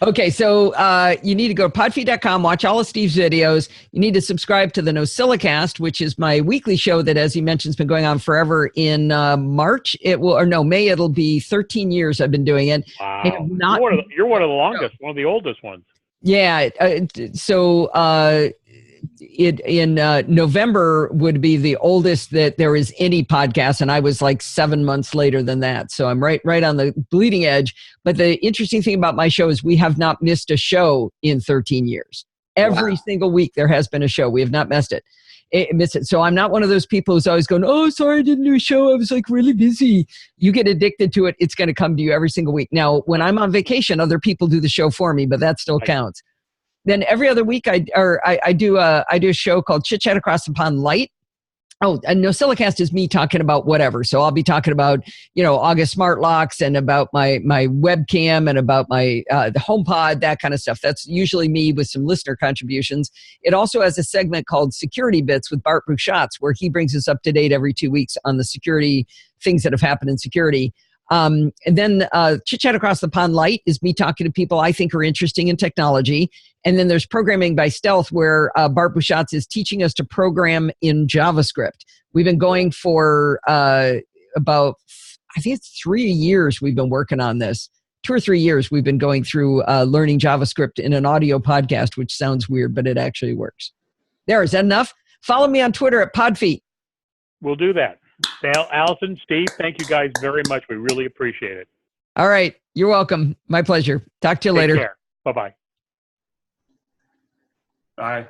Speaker 2: Okay, so you need to go to podfeed.com, watch all of Steve's videos. You need to subscribe to the Nosillacast, which is my weekly show that, as he mentioned, has been going on forever. In March, May, it'll be 13 years I've been doing it.
Speaker 1: Wow.
Speaker 2: I have not,
Speaker 1: You're one of the longest, one of the oldest ones.
Speaker 2: Yeah, in November would be the oldest that there is any podcast, and I was like 7 months later than that. So I'm right on the bleeding edge. But the interesting thing about my show is we have not missed a show in 13 years. Every single week there has been a show. We have not missed it. So I'm not one of those people who's always going, oh, sorry, I didn't do a show. I was like really busy. You get addicted to it. It's going to come to you every single week. Now, when I'm on vacation, other people do the show for me, but that still counts. Then every other week I do a show called Chit Chat Across the Pond Light. Oh, and Nosillacast is me talking about whatever. So I'll be talking about, August smart locks and about my webcam and about my the HomePod, that kind of stuff. That's usually me with some listener contributions. It also has a segment called Security Bits with Bart Bruchatz, where he brings us up to date every 2 weeks on the security things that have happened in security. And then Chit Chat Across the Pond Light is me talking to people I think are interesting in technology. And then there's Programming by Stealth, where Bart Bruchatz is teaching us to program in JavaScript. We've been going for about, I think it's 3 years we've been working on this. 2 or 3 years we've been going through learning JavaScript in an audio podcast, which sounds weird, but it actually works. There, is that enough? Follow me on Twitter at Podfeet.
Speaker 1: We'll do that. Allison, Steve, thank you guys very much. We really appreciate it.
Speaker 2: All right. You're welcome. My pleasure. Talk to you later.
Speaker 1: Take care. Bye-bye.
Speaker 9: Bye.